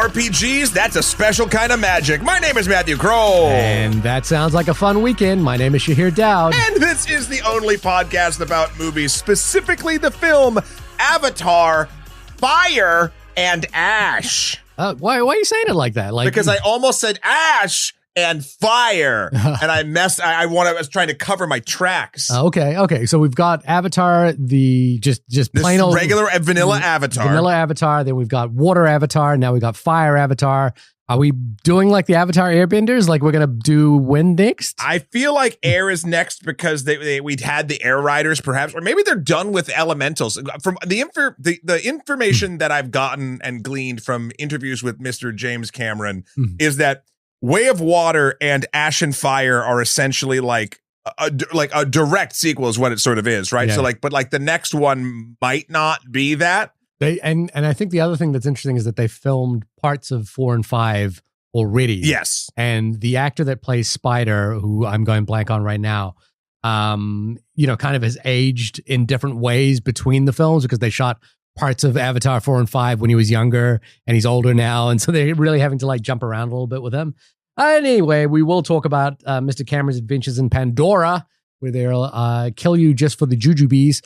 RPGs, that's a special kind of magic. My name is Matthew Kroll. And that sounds like a fun weekend. My name is Shahir Dowd. And this is the only podcast about movies, specifically the film Avatar, Fire, and Ash. Why are you saying it like that? Because I almost said Ash and Fire, and I messed. I was trying to cover my tracks. Okay. So we've got Avatar, the just plain old regular vanilla Avatar. Vanilla Avatar. Then we've got Water Avatar. Now we've got Fire Avatar. Are we doing like the Avatar Airbenders? Like we're gonna do Wind next? I feel like Air is next because we'd had the Air Riders, perhaps, or maybe they're done with elementals. From the information that I've gotten and gleaned from interviews with Mr. James Cameron is that Way of Water and Ash and Fire are essentially like a direct sequel is what it sort of is, right? Yeah. So but the next one might not be that. And I think the other thing that's interesting is that they filmed parts of 4 and 5 already. Yes. And the actor that plays Spider, who I'm going blank on right now, kind of has aged in different ways between the films because they shot parts of Avatar 4 and 5 when he was younger and he's older now. And so they're really having to jump around a little bit with him. Anyway, we will talk about Mr. Cameron's adventures in Pandora, where they'll kill you just for the jujubes.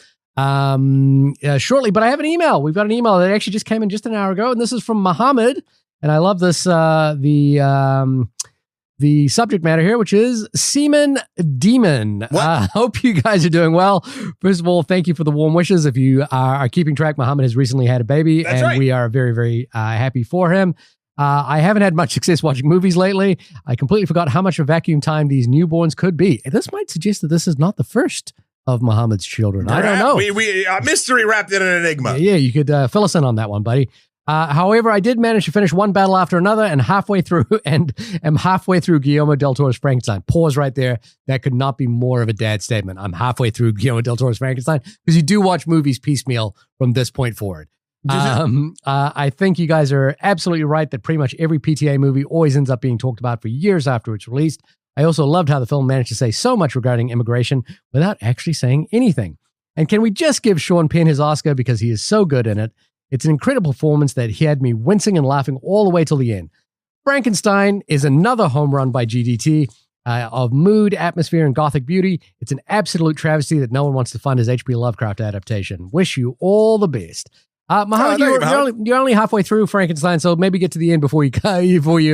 Shortly, but I have an email. We've got an email that actually just came in just an hour ago, and this is from Muhammad. And I love this, the subject matter here, which is Semen Demon. Hope you guys are doing well. First of all, thank you for the warm wishes. If you are keeping track, Muhammad has recently had a baby. That's right. We are very, very happy for him. I haven't had much success watching movies lately. I completely forgot how much of vacuum time these newborns could be. And this might suggest that this is not the first of Muhammad's children. I don't know. We mystery wrapped in an enigma. Yeah, you could fill us in on that one, buddy. However, I did manage to finish one battle after another and am halfway through Guillermo del Toro's Frankenstein. Pause right there. That could not be more of a dad statement. I'm halfway through Guillermo del Toro's Frankenstein because you do watch movies piecemeal from this point forward. I think you guys are absolutely right that pretty much every PTA movie always ends up being talked about for years after it's released. I also loved how the film managed to say so much regarding immigration without actually saying anything. And can we just give Sean Penn his Oscar because he is so good in it? It's an incredible performance that he had me wincing and laughing all the way till the end. Frankenstein is another home run by GDT of mood, atmosphere, and gothic beauty. It's an absolute travesty that no one wants to fund his H.P. Lovecraft adaptation. Wish you all the best. Muhammad, you're only halfway through Frankenstein, so maybe get to the end before you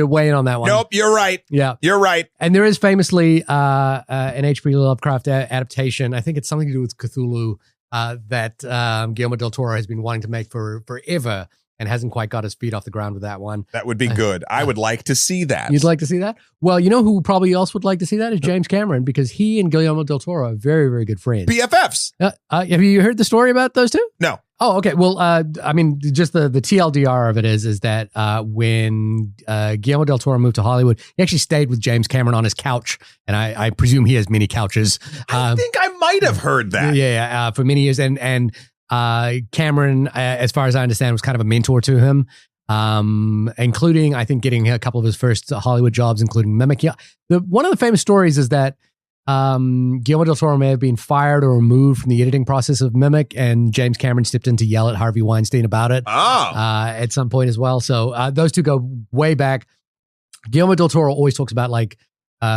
weigh in on that one. Nope, you're right. Yeah, you're right. And there is famously an H.P. Lovecraft adaptation. I think it's something to do with Cthulhu that Guillermo del Toro has been wanting to make forever and hasn't quite got his feet off the ground with that one. That would be good. I would like to see that. You'd like to see that? Well, you know who probably else would like to see that is James Cameron because he and Guillermo del Toro are very, very good friends. BFFs. Have you heard the story about those two? No. Oh, okay. Well, just the TLDR of it is that when Guillermo del Toro moved to Hollywood, he actually stayed with James Cameron on his couch, and I presume he has many couches. I think I might have heard that. Yeah, for many years, and Cameron, as far as I understand, was kind of a mentor to him, including I think getting a couple of his first Hollywood jobs, including Mimic. Yeah, one of the famous stories is that Guillermo del Toro may have been fired or removed from the editing process of Mimic, and James Cameron stepped in to yell at Harvey Weinstein about it at some point as well. So those two go way back. Guillermo del Toro always talks about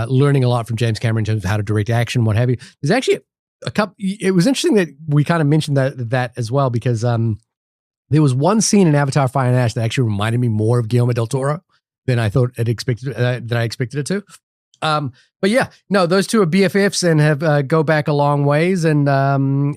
learning a lot from James Cameron in terms of how to direct action, what have you. There's actually a couple. It was interesting that we kind of mentioned that as well because there was one scene in Avatar: Fire and Ash that actually reminded me more of Guillermo del Toro than I thought it expected it to. But yeah, no, those two are BFFs and have go back a long ways, and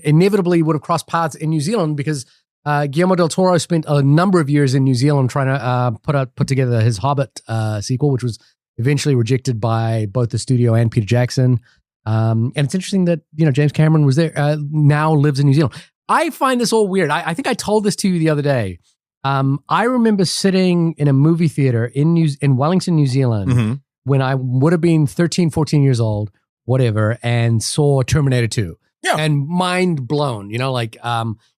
inevitably would have crossed paths in New Zealand because Guillermo del Toro spent a number of years in New Zealand trying to put together his Hobbit sequel, which was eventually rejected by both the studio and Peter Jackson. And it's interesting that James Cameron was there, now lives in New Zealand. I find this all weird. I think I told this to you the other day. I remember sitting in a movie theater in Wellington, New Zealand, when I would have been 13, 14 years old, whatever, and saw Terminator 2. Yeah. And mind blown, it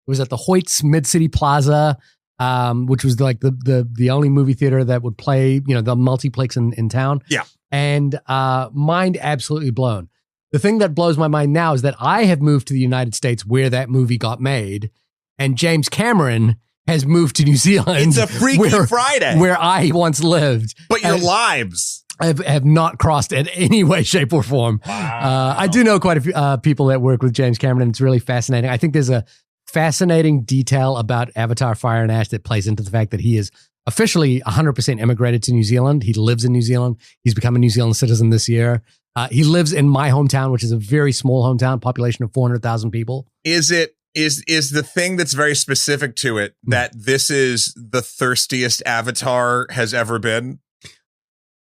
was at the Hoyts Mid-City Plaza, which was the only movie theater that would play, the multiplex in town. Yeah. And mind absolutely blown. The thing that blows my mind now is that I have moved to the United States where that movie got made, and James Cameron has moved to New Zealand. It's a Freaky Friday. Where I once lived. But your lives have not crossed in any way, shape, or form. Wow. I do know quite a few people that work with James Cameron, and it's really fascinating. I think there's a fascinating detail about Avatar Fire and Ash that plays into the fact that he is officially 100% immigrated to New Zealand. He lives in New Zealand. He's become a New Zealand citizen this year. He lives in my hometown, which is a very small hometown, population of 400,000 people. Is the thing that's very specific to it that this is the thirstiest Avatar has ever been?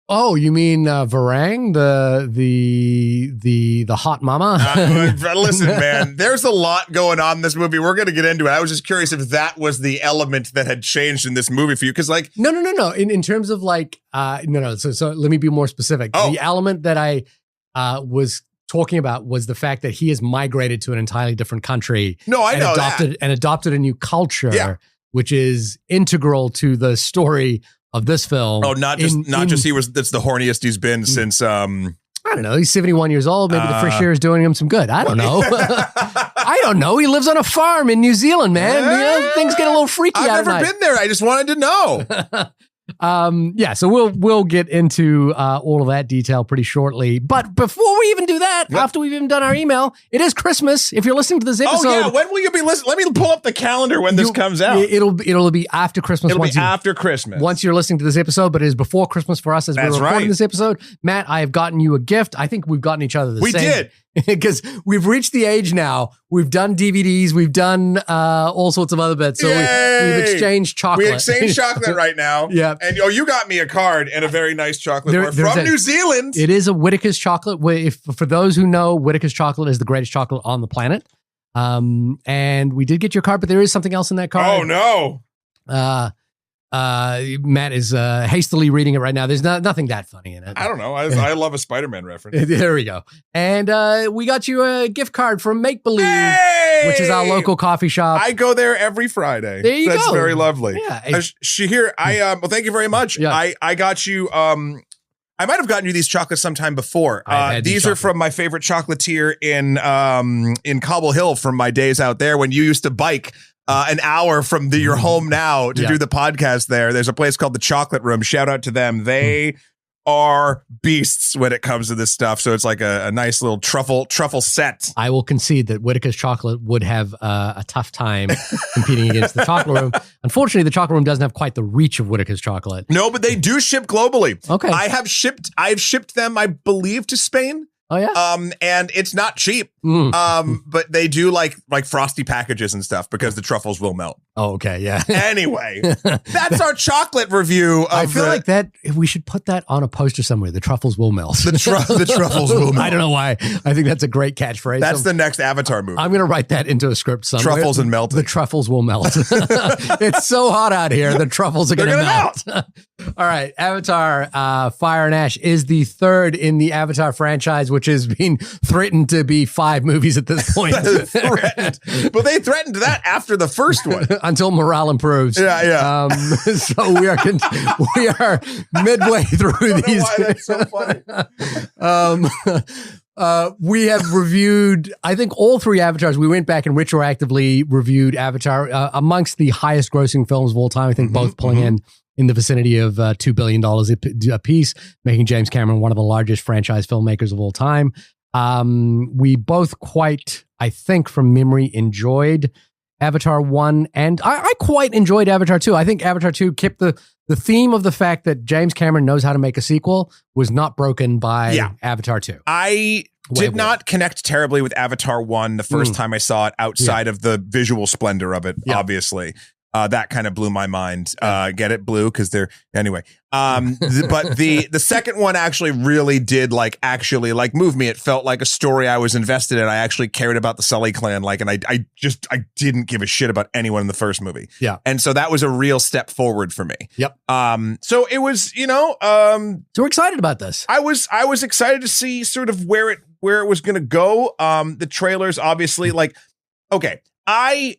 Oh, you mean Varang, the hot mama? Listen, man, there's a lot going on in this movie. We're going to get into it. I was just curious if that was the element that had changed in this movie for you, because like, no. In terms of like, no. So let me be more specific. Oh. The element that I was talking about was the fact that he has migrated to an entirely different country. No, I know that. And adopted a new culture, which is integral to the story of this film. Oh, not just that's the horniest he's been since I don't know, he's 71 years old. Maybe the fresh air is doing him some good. I don't know. I don't know. He lives on a farm in New Zealand, man. You know, things get a little freaky out I've at night. never been there. I just wanted to know. So we'll get into all of that detail pretty shortly. But before we even do that, after we've even done our email, it is Christmas. If you're listening to this episode, oh yeah, when will you be listening? Let me pull up the calendar when this comes out. It'll be after Christmas. After Christmas. Once you're listening to this episode, but it is before Christmas for us as we're recording this episode. Matt, I have gotten you a gift. I think we've gotten each other the same. We did. Because we've reached the age now. We've done DVDs. We've done all sorts of other bits. So we've exchanged chocolate. We exchanged chocolate right now. Yeah. And you got me a card and a very nice chocolate bar from New Zealand. It is a Whittaker's chocolate. For those who know, Whittaker's chocolate is the greatest chocolate on the planet. And we did get your card, but there is something else in that card. Oh no. Matt is hastily reading it right now. There's nothing that funny in it. I don't know. I love a Spider-Man reference. There we go. And we got you a gift card from Make Believe, which is our local coffee shop. I go there every Friday. There you go. That's very lovely. Yeah. Shahir, well, thank you very much. Yeah. I got you. I might have gotten you these chocolates sometime before. These are from my favorite chocolatier in Cobble Hill from my days out there when you used to bike an hour from your home now to do the podcast there. There's a place called the Chocolate Room. Shout out to them. They are beasts when it comes to this stuff. So it's like a nice little truffle set. I will concede that Whittaker's chocolate would have a tough time competing against the Chocolate Room. Unfortunately, the Chocolate Room doesn't have quite the reach of Whittaker's chocolate. No, but they do ship globally. Okay. I've shipped them, I believe, to Spain. Oh yeah. And it's not cheap. But they do like frosty packages and stuff because the truffles will melt. Oh, okay, yeah. Anyway, that's our chocolate review of I feel like that we should put that on a poster somewhere. The truffles will melt. The truffles will melt. I don't know why. I think that's a great catchphrase. That's the next Avatar movie. I'm going to write that into a script somewhere. Truffles and melting. The truffles will melt. It's so hot out here. The truffles are going to melt. All right. Avatar Fire and Ash is the third in the Avatar franchise, which has been threatened to be 5 movies at this point. But they threatened that after the first one. Until morale improves. Yeah. So we are midway through these. Why that's so funny. We have reviewed, I think, all 3 Avatars. We went back and retroactively reviewed Avatar amongst the highest grossing films of all time. I think both pulling in the vicinity of $2 billion a piece, making James Cameron one of the largest franchise filmmakers of all time. We both quite, I think from memory, enjoyed Avatar 1, and I quite enjoyed Avatar 2. I think Avatar 2 kept the theme of the fact that James Cameron knows how to make a sequel was not broken by Avatar 2. I did not connect terribly with Avatar 1 the first time I saw it outside of the visual splendor of it, obviously. That kind of blew my mind. Get it, blue? Because they're anyway. But the second one actually really did like move me. It felt like a story I was invested in. I actually cared about the Sully clan, and I didn't give a shit about anyone in the first movie. Yeah, and so that was a real step forward for me. Yep. So it was, so we're excited about this. I was excited to see sort of where it was going to go. The trailers, obviously, okay, I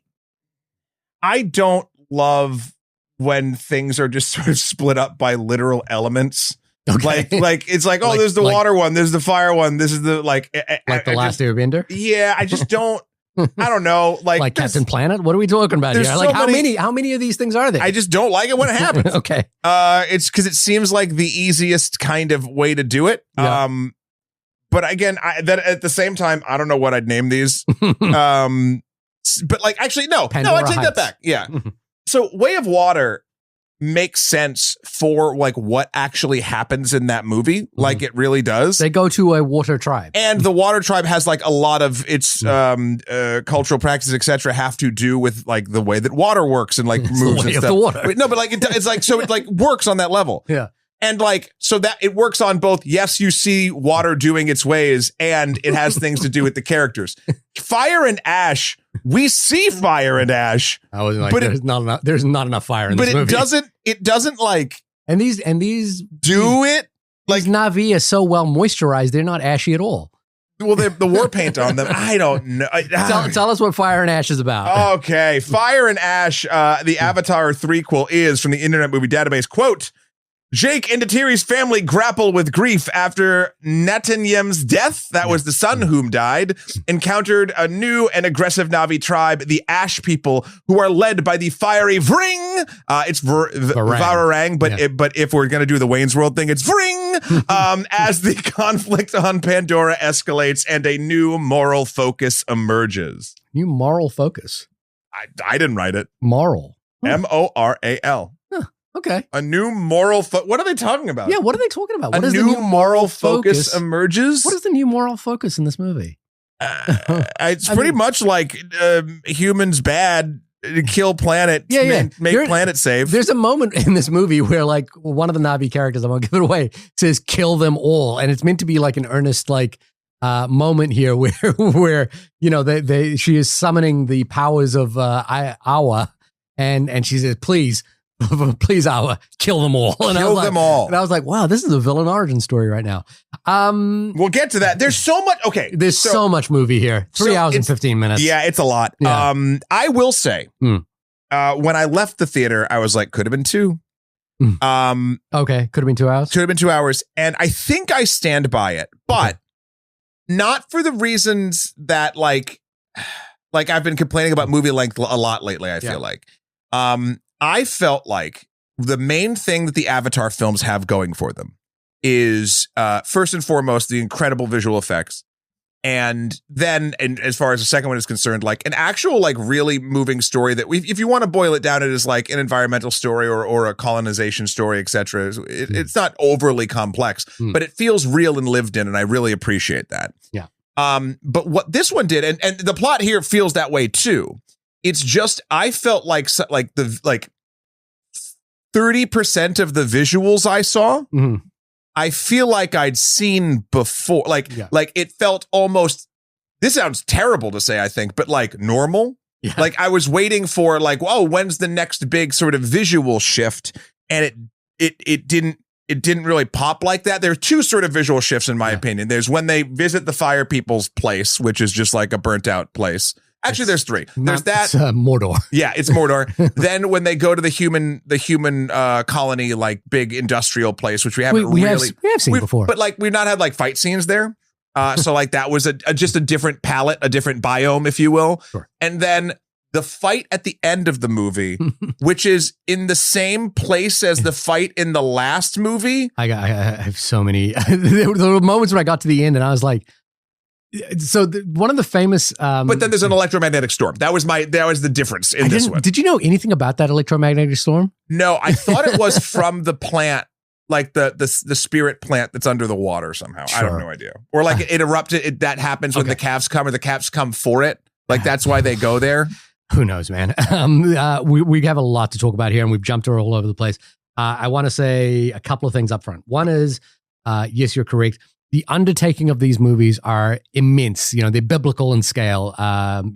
don't love when things are just sort of split up by literal elements. Okay. Like it's like, there's the water one, there's the fire one, this is the the Last Airbender. Yeah, I just don't. I don't know, like Captain Planet. What are we talking about here? there's Like so how many of these things are there? I just don't like it when it happens. Okay. It's because it seems like the easiest kind of way to do it. Yeah. But again, that at the same time, I don't know what I'd name these. But like, actually, no, Pandora I take Heights. that back. Yeah. So Way of Water makes sense for like what actually happens in that movie. Like it really does. They go to a water tribe. And the water tribe has like a lot of its cultural practices, etc., have to do with like the way that water works and like It's moves the way and of stuff. the water. But no, but like it's like so it like works on that level. Yeah. And like so that it works on both. Yes, you see water doing its ways, and it has things to do with the characters. Fire and Ash, we see fire and ash, I was like, But there's not enough fire in but this it movie. doesn't like And these do it. like Na'vi are so well moisturized, they're not ashy at all. Well, the war paint on them. I don't know. Tell us what Fire and Ash is about. Okay. Fire and Ash, the Avatar threequel is from the Internet Movie Database. Quote, Jake and Neytiri's family grapple with grief after Netanyem's death, that was the son whom died, encountered a new and aggressive Na'vi tribe, the Ash people, who are led by the fiery Vring. It's Vararang, but if we're going to do the Wayne's World thing, it's Vring. As the conflict on Pandora escalates and a new moral focus emerges. New moral focus. I didn't write it. Moral. Moral. Okay. A new moral what are they talking about? Yeah, what are they talking about? What A is the new moral focus emerges. What is the new moral focus in this movie? It's pretty much like humans bad, kill planet, make planet safe. There's a moment in this movie where like one of the Na'vi characters, I won't give it away, says kill them all. And it's meant to be like an earnest like moment here where you know she is summoning the powers of Awa and she says, please, Awa, kill them all. And Kill them all. And I was like, wow, this is a villain origin story right now. We'll get to that. There's so much. Okay. There's so much movie here. 3 hours and 15 minutes. Yeah, it's a lot. Yeah. I will say, when I left the theater, I was like, could have been 2. Okay. Could have been 2 hours. Could have been 2 hours. And I think I stand by it, but not for the reasons that like I've been complaining about movie length a lot lately, I feel like. I felt like the main thing that the Avatar films have going for them is first and foremost the incredible visual effects, and then, and as far as the second one is concerned, like an actual like really moving story that if you want to boil it down, it is like an environmental story or a colonization story, etc. It's not overly complex, but it feels real and lived in, and I really appreciate that. Yeah. But what this one did, and the plot here feels that way too. It's just, I felt like 30% of the visuals I saw, I feel like I'd seen before. Like it felt almost, this sounds terrible to say, I think, but like normal. Yeah. Like I was waiting for like, oh, when's the next big sort of visual shift? And it didn't really pop like that. There are 2 sort of visual shifts in my opinion. There's when they visit the fire people's place, which is just like a burnt out place. Actually, there's 3. There's that. Mordor. Yeah, it's Mordor. Then when they go to the human colony, like big industrial place, which we haven't we have seen before, but like we've not had like fight scenes there. So like that was just a different palette, a different biome, if you will. Sure. And then the fight at the end of the movie, which is in the same place as the fight in the last movie. I have so many. There were moments when I got to the end and I was like, so one of the famous but then there's an electromagnetic storm. That was the difference in this one. Did you know anything about that electromagnetic storm? No, I thought it was from the plant, like the spirit plant that's under the water somehow. Sure. I have no idea. Or like it erupted. That happens when the calves come, or the calves come for it. Like that's why they go there. Who knows, man? We have a lot to talk about here, and we've jumped all over the place. I want to say a couple of things up front. One is, yes, you're correct. The undertaking of these movies are immense. You know, they're biblical in scale. And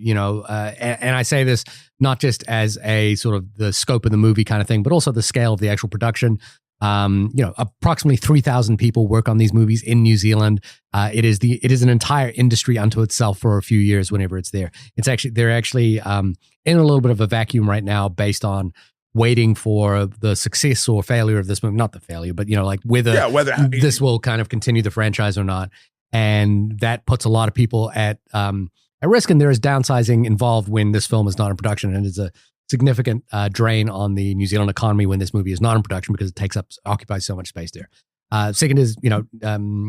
I say this not just as a sort of the scope of the movie kind of thing, but also the scale of the actual production. Approximately 3,000 people work on these movies in New Zealand. It is an entire industry unto itself for a few years. Whenever it's there, they're actually in a little bit of a vacuum right now, based on waiting for the success or failure of this movie. Not the failure, but whether this will kind of continue the franchise or not. And that puts a lot of people at at risk, and there is downsizing involved when this film is not in production, and it's a significant drain on the New Zealand economy when this movie is not in production because it occupies so much space there. Second is,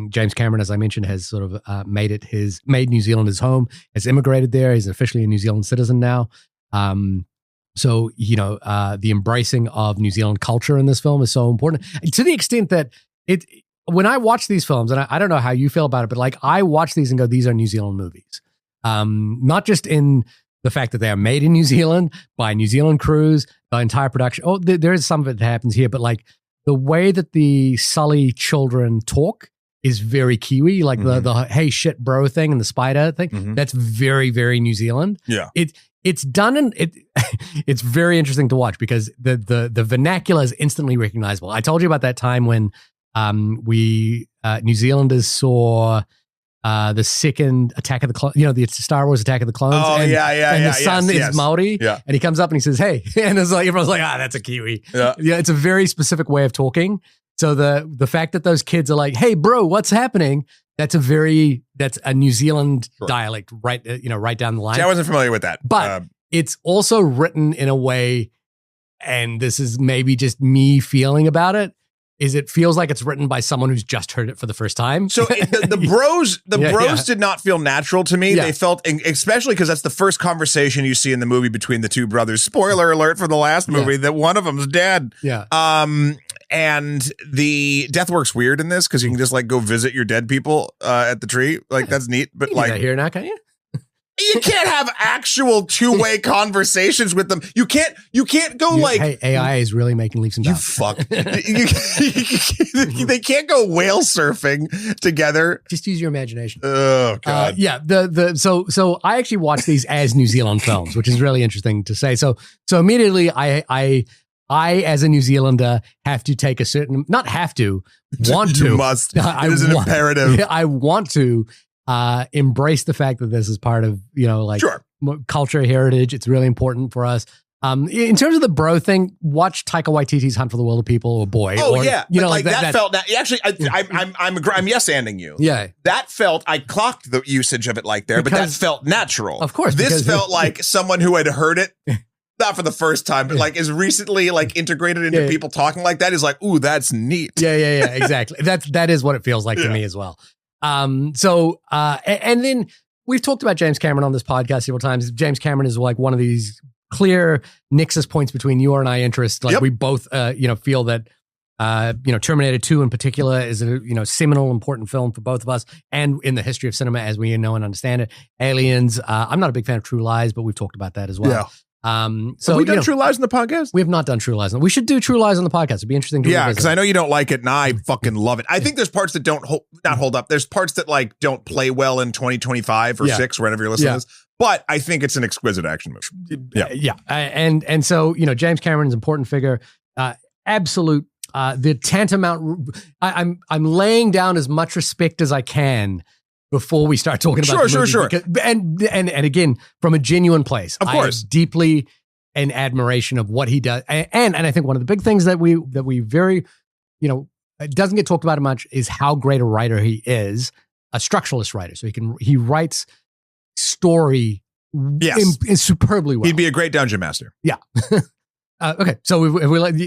James Cameron, as I mentioned, has sort of made New Zealand his home, has immigrated there. He's officially a New Zealand citizen now. So, the embracing of New Zealand culture in this film is so important, to the extent that when I watch these films, and I don't know how you feel about it, but like I watch these and go, these are New Zealand movies. Not just in the fact that they are made in New Zealand by New Zealand crews, the entire production. Oh, there is some of it that happens here, but like the way that the Sully children talk is very Kiwi, like the hey shit bro thing and the spider thing. That's very, very New Zealand. Yeah. It's done and it's very interesting to watch because the vernacular is instantly recognizable. I told you about that time when we New Zealanders saw the second Attack of the Clones, the Star Wars Attack of the Clones. Oh, and the son is Maori. Yeah. And he comes up and he says, hey. And it's like, everyone's like, that's a Kiwi. Yeah. It's a very specific way of talking. So the fact that those kids are like, hey, bro, what's happening? That's a New Zealand dialect, right? Right down the line. See, I wasn't familiar with that. But it's also written in a way, and this is maybe just me feeling about it, is it feels like it's written by someone who's just heard it for the first time. So the bros did not feel natural to me. Yeah. They felt, especially because that's the first conversation you see in the movie between the two brothers. Spoiler alert from the last movie that one of them's dead. Yeah. And the death works weird in this because you can just like go visit your dead people at the tree. Like that's neat. But you like here now, can you? You can't have actual two-way conversations with them. You can't go hey, AI is really making leaps and bounds. You fuck. They can't go whale surfing together. Just use your imagination. Oh God. So I actually watch these as New Zealand films, which is really interesting to say. So immediately I as a New Zealander have to take want to. You must. It is an imperative. I want to embrace the fact that this is part of, culture, heritage. It's really important for us. In terms of the bro thing, watch Taika Waititi's Hunt for the Wilder People or Boy. Oh, yeah. That felt that. Actually, I'm yes-anding you. Yeah. That felt, I clocked the usage of it but that felt natural. Of course. This felt like someone who had heard it. Not for the first time, but like is recently like integrated into people talking like that is like, ooh, that's neat. Yeah, exactly. That is what it feels like to me as well. And then we've talked about James Cameron on this podcast several times. James Cameron is like one of these clear nexus points between you and I interests. Like we both, feel that, Terminator 2 in particular is a, seminal, important film for both of us and in the history of cinema as we know and understand it. Aliens. I'm not a big fan of True Lies, but we've talked about that as well. Yeah. Have we done True Lies on the podcast? We have not done True Lies. We should do True Lies on the podcast. It'd be interesting to revisit. Because I know you don't like it, and I fucking love it. I think there's parts that don't not hold up. There's parts that like don't play well in 2025 or 6, whenever you're listening to this. But I think it's an exquisite action movie. Yeah. And so James Cameron's an important figure. Absolute. The tantamount. I'm laying down as much respect as I can before we start talking about the movie. Sure. Because, and again, from a genuine place. Of course. I have deeply in admiration of what he does. And I think one of the big things that we very, it doesn't get talked about much is how great a writer he is, a structuralist writer. So he writes story superbly well. He'd be a great dungeon master. Yeah. Okay, so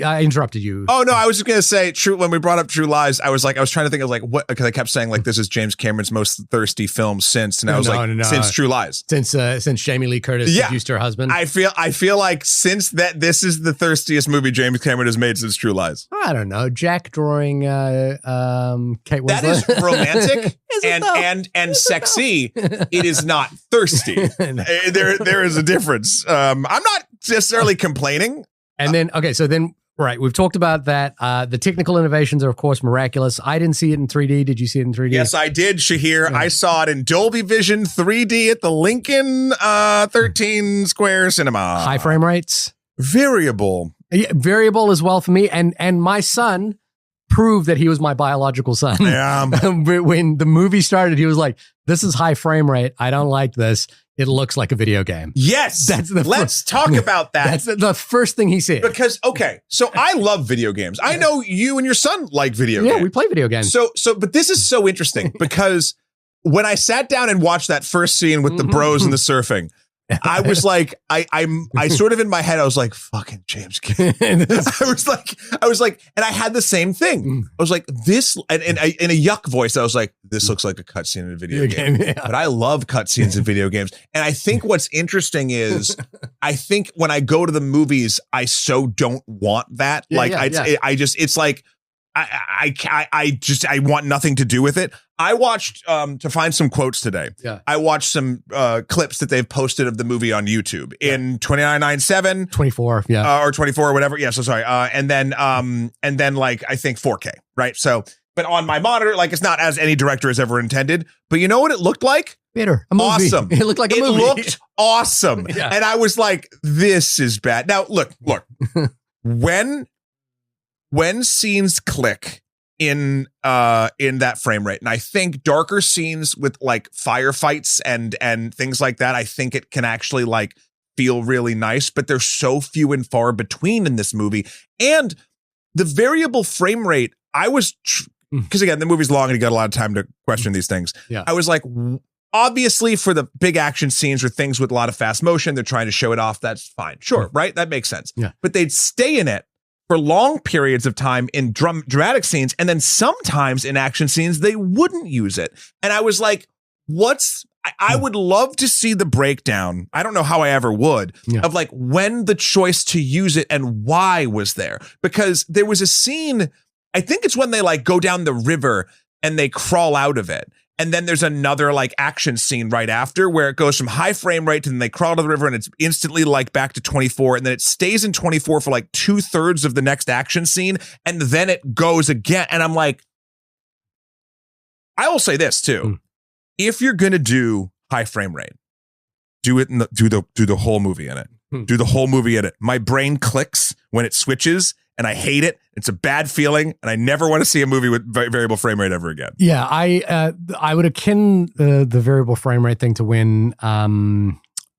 I interrupted you. Oh no, I was just gonna say when we brought up True Lies, I was trying to think of like what, because I kept saying like this is James Cameron's most thirsty film since, and I was since True Lies, since Jamie Lee Curtis seduced her husband. I feel like since that this is the thirstiest movie James Cameron has made since True Lies. I don't know, Jack drawing Kate Winslet. That is romantic and sexy. It is not thirsty. There is a difference. I'm not necessarily complaining. And then, right, we've talked about that. The technical innovations are, of course, miraculous. I didn't see it in 3D. Did you see it in 3D? Yes, I did, Shahir. Yeah. I saw it in Dolby Vision 3D at the Lincoln 13 Square Cinema. High frame rates. Variable. Yeah, variable as well for me. And my son proved that he was my biological son. Yeah. When the movie started, he was like, this is high frame rate. I don't like this. It looks like a video game. Yes. Let's talk about that. That's the first thing he said. Because, so I love video games. I know you and your son like video games. Yeah, we play video games. But this is so interesting because when I sat down and watched that first scene with the bros and the surfing, I was like, I sort of in my head, I was like, fucking James Cameron. I was like, and I had the same thing. I was like, this, and in a yuck voice, I was like, this looks like a cutscene in a video game. Yeah. But I love cutscenes in video games. And I think what's interesting is, I think when I go to the movies, I so don't want that. It's like, I want nothing to do with it. I watched to find some quotes today. Yeah. I watched some clips that they've posted of the movie on YouTube in 29.97, 24, or 24 or whatever. Yeah, so sorry. And then like I think 4K, right? So, but on my monitor, like it's not as any director has ever intended. But you know what it looked like? Better. A movie. Awesome. It looked like a movie. It looked awesome. Yeah. And I was like, this is bad. Now look. When scenes click in that frame rate, and I think darker scenes with like firefights and things like that, I think it can actually like feel really nice, but they're so few and far between in this movie. And the variable frame rate, I was because again, the movie's long and you got a lot of time to question these things. Yeah. I was like, obviously for the big action scenes or things with a lot of fast motion, they're trying to show it off. That's fine. Sure. Right. That makes sense. Yeah. But they'd stay in it for long periods of time in dramatic scenes. And then sometimes in action scenes, they wouldn't use it. And I was like, I would love to see the breakdown. I don't know how I ever would of like when the choice to use it and why was there, because there was a scene, I think it's when they like go down the river and they crawl out of it. And then there's another like action scene right after where it goes from high frame rate and then they crawl to the river and it's instantly like back to 24. And then it stays in 24 for like 2/3 of the next action scene. And then it goes again. And I'm like, I will say this too. If you're going to do high frame rate, do it do the whole movie in it. Do the whole movie in it. My brain clicks when it switches and I hate it. It's a bad feeling, and I never want to see a movie with variable frame rate ever again. Yeah, I would akin the variable frame rate thing to when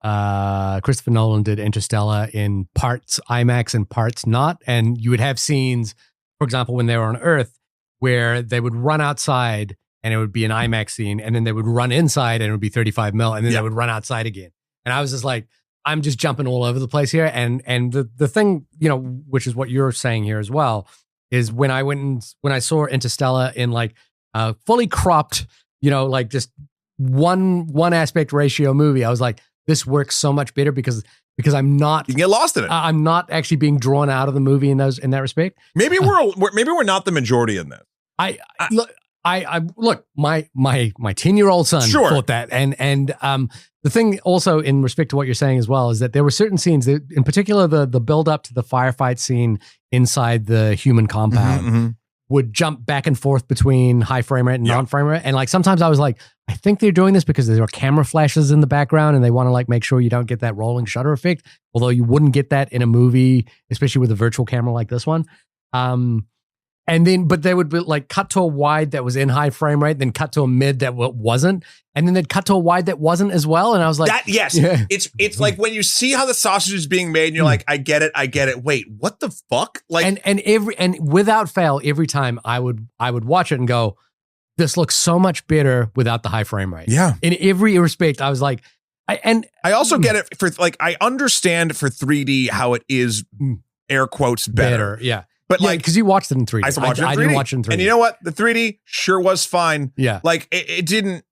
Christopher Nolan did Interstellar in parts IMAX and parts not, and you would have scenes, for example, when they were on Earth, where they would run outside and it would be an IMAX scene, and then they would run inside and it would be 35 mil, and then they would run outside again, and I was just like, I'm just jumping all over the place here. And the thing, you know, which is what you're saying here as well, is when I saw Interstellar in like fully cropped, you know, like just one aspect ratio movie, I was like, this works so much better because I'm not, you can get lost in it. I'm not actually being drawn out of the movie in that respect. Maybe we're not the majority in this. I look, my 10-year-old son thought that, and the thing also in respect to what you're saying as well is that there were certain scenes that, in particular, the build up to the firefight scene inside the human compound would jump back and forth between high frame rate and non-frame rate, and like sometimes I was like, I think they're doing this because there are camera flashes in the background and they want to like make sure you don't get that rolling shutter effect, although you wouldn't get that in a movie, especially with a virtual camera like this one. And then, but they would be like cut to a wide that was in high frame rate, then cut to a mid that wasn't, and then they'd cut to a wide that wasn't as well. And I was like, it's like when you see how the sausage is being made, and you're like, I get it. Wait, what the fuck? Like, and without fail, every time I would watch it and go, this looks so much better without the high frame rate. Yeah, in every respect, I was like, I also get it for like, I understand for 3D how it is air quotes better. Yeah. But like, because you watched it in 3D. I watched it in 3D. I didn't watch it in 3D. And you know what? The 3D sure was fine. Yeah. Like it didn't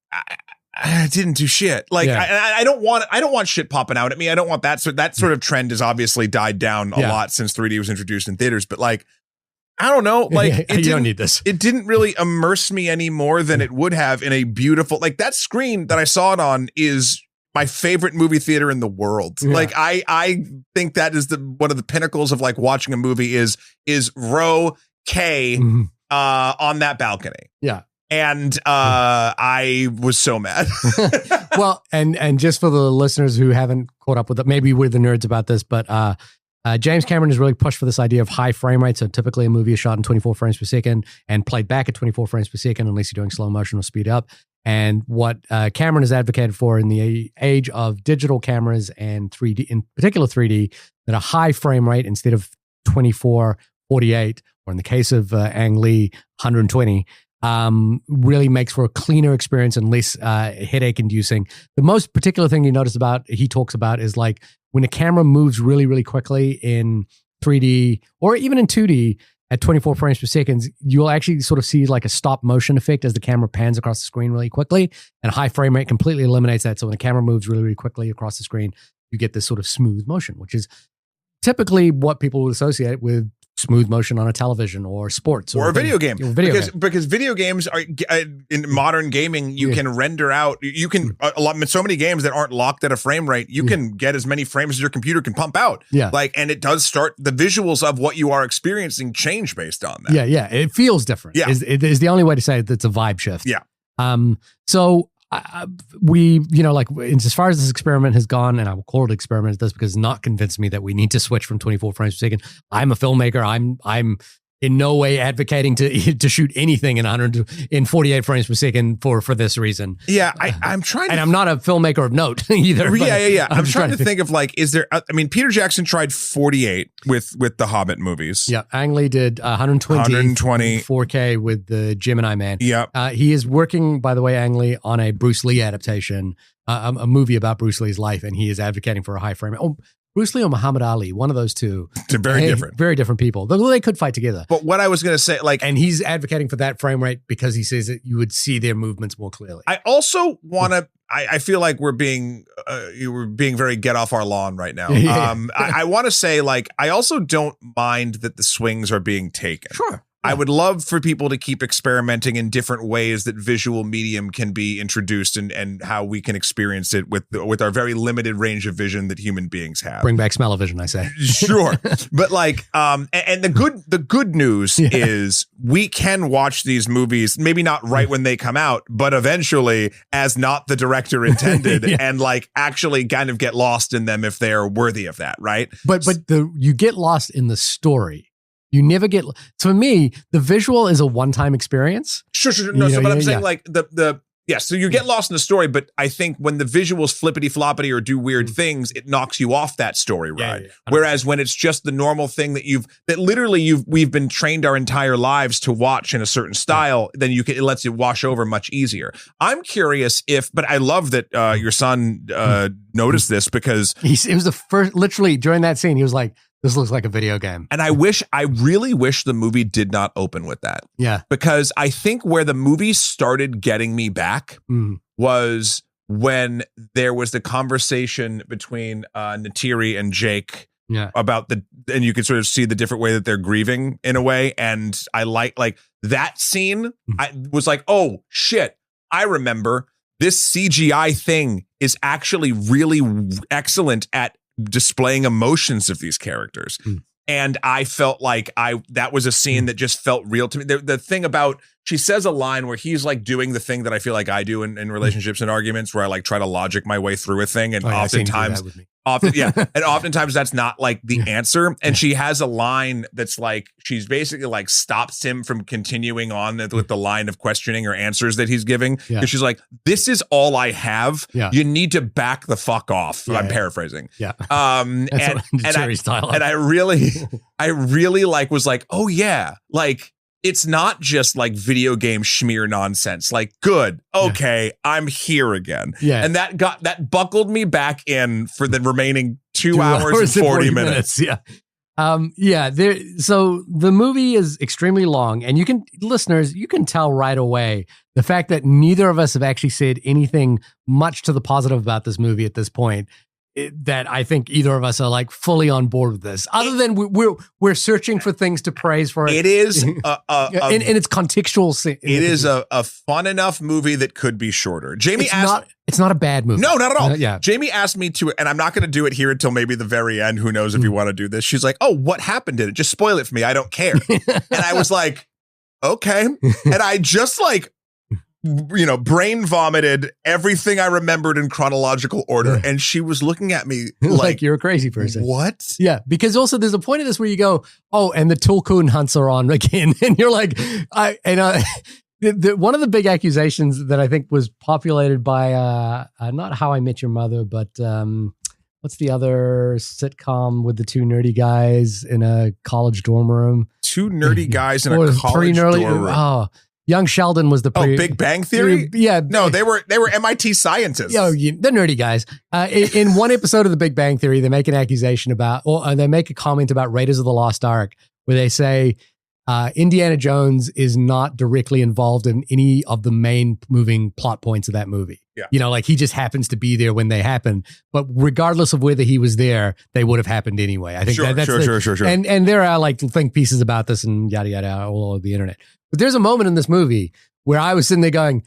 do shit. Like I don't want shit popping out at me. I don't want that. So that sort of trend has obviously died down a lot since 3D was introduced in theaters. But like, I don't know. Like you don't need this. It didn't really immerse me any more than it would have in a beautiful, like that screen that I saw it on is my favorite movie theater in the world. Yeah. Like I think that is one of the pinnacles of like watching a movie is row K on that balcony. Yeah. And I was so mad. Well, and just for the listeners who haven't caught up with it, maybe we're the nerds about this, but James Cameron has really pushed for this idea of high frame rate. So typically a movie is shot in 24 frames per second and played back at 24 frames per second, unless you're doing slow motion or speed up. And what Cameron has advocated for in the age of digital cameras and 3D, in particular 3D, that a high frame rate instead of 24, 48, or in the case of Ang Lee, 120, really makes for a cleaner experience and less headache inducing. The most particular thing he talks about is like when a camera moves really, really quickly in 3D or even in 2D at 24 frames per second, you'll actually sort of see like a stop motion effect as the camera pans across the screen really quickly, and high frame rate completely eliminates that. So when the camera moves really, really quickly across the screen, you get this sort of smooth motion, which is typically what people would associate with smooth motion on a television or sports or a video game. Because video games are in modern gaming, you can render out, you can so many games that aren't locked at a frame rate, you can get as many frames as your computer can pump out. Yeah. Like, and it does start, the visuals of what you are experiencing change based on that. Yeah. It feels different. Yeah. It is the only way to say it's a vibe shift. Yeah. So we, like as far as this experiment has gone, and I will call it experiment, it does because it's not convinced me that we need to switch from 24 frames per second. I'm a filmmaker. I'm in no way advocating to shoot anything in 48 frames per second for this reason. Yeah, I'm trying to... And I'm not a filmmaker of note either. Yeah. I'm trying to think of like, is there... I mean, Peter Jackson tried 48 with the Hobbit movies. Yeah, Ang Lee did 120 4K with the Gemini Man. Yeah. He is working, by the way, Ang Lee, on a Bruce Lee adaptation, a movie about Bruce Lee's life, and he is advocating for a high frame rate. Oh, Bruce Lee or Muhammad Ali, one of those two. They're very different people. They could fight together. But what I was going to say, like... And he's advocating for that frame rate because he says that you would see their movements more clearly. I also want to... I feel like we're being very get off our lawn right now. Yeah. I want to say, like, I also don't mind that the swings are being taken. Sure. I would love for people to keep experimenting in different ways that visual medium can be introduced and how we can experience it with our very limited range of vision that human beings have. Bring back smell-o-vision, I say. Sure. But like, and the good news is we can watch these movies, maybe not right when they come out, but eventually as not the director intended and like actually kind of get lost in them if they are worthy of that. Right. But you get lost in the story. You never get, to me, the visual is a one-time experience. Sure. No, but I'm saying like so you get lost in the story, but I think when the visuals flippity-floppity or do weird things, it knocks you off that story ride. Yeah. Whereas when it's just the normal thing that we've been trained our entire lives to watch in a certain style, then it lets you wash over much easier. I'm curious but I love that your son noticed this because it was the first, literally during that scene, he was like, this looks like a video game. And I really wish the movie did not open with that. Yeah. Because I think where the movie started getting me back was when there was the conversation between Neytiri and Jake about and you could sort of see the different way that they're grieving in a way. And I like that scene. I was like, oh shit, I remember this CGI thing is actually really excellent at displaying emotions of these characters. And I felt like that was a scene that just felt real to me. The thing about, she says a line where he's like doing the thing that I feel like I do in relationships and arguments, where I like try to logic my way through a thing. And and oftentimes that's not like the answer. And she has a line that's like, she's basically like stops him from continuing on with the line of questioning or answers that he's giving. Because she's like, this is all I have. You need to back the fuck off. I'm paraphrasing. And I really like was like, oh yeah, like it's not just like video game schmear nonsense. Like, good, okay, I'm here again. And that buckled me back in for the remaining 2 hours and 40 minutes. So the movie is extremely long, and you can tell right away the fact that neither of us have actually said anything much to the positive about this movie at this point. That I think either of us are like fully on board with this, other than we're searching for things to praise for it. It is in its contextual sense. It is a fun enough movie that could be shorter. Jamie it's not a bad movie. No, not at all. Jamie asked me to, and I'm not going to do it here until maybe the very end. Who knows if you want to do this? She's like, "Oh, what happened in it? Just spoil it for me. I don't care." And I was like, "Okay," and I just like, brain vomited everything I remembered in chronological order. And she was looking at me like you're a crazy person. What? Yeah. Because also there's a point of this where you go, oh, and the Tulkun hunts are on again. And you're like, one of the big accusations that I think was populated by, not How I Met Your Mother, but what's the other sitcom with the two nerdy guys in a college dorm room? Two nerdy guys in a college dorm room. Oh, Young Sheldon was the Big Bang Theory? Yeah. No, they were MIT scientists. The nerdy guys. In one episode of The Big Bang Theory, they make an accusation about, or they make a comment about Raiders of the Lost Ark, where they say Indiana Jones is not directly involved in any of the main moving plot points of that movie. Yeah. Like he just happens to be there when they happen. But regardless of whether he was there, they would have happened anyway. I think sure. And there are like think pieces about this and yada yada all over the internet. But there's a moment in this movie where I was sitting there going,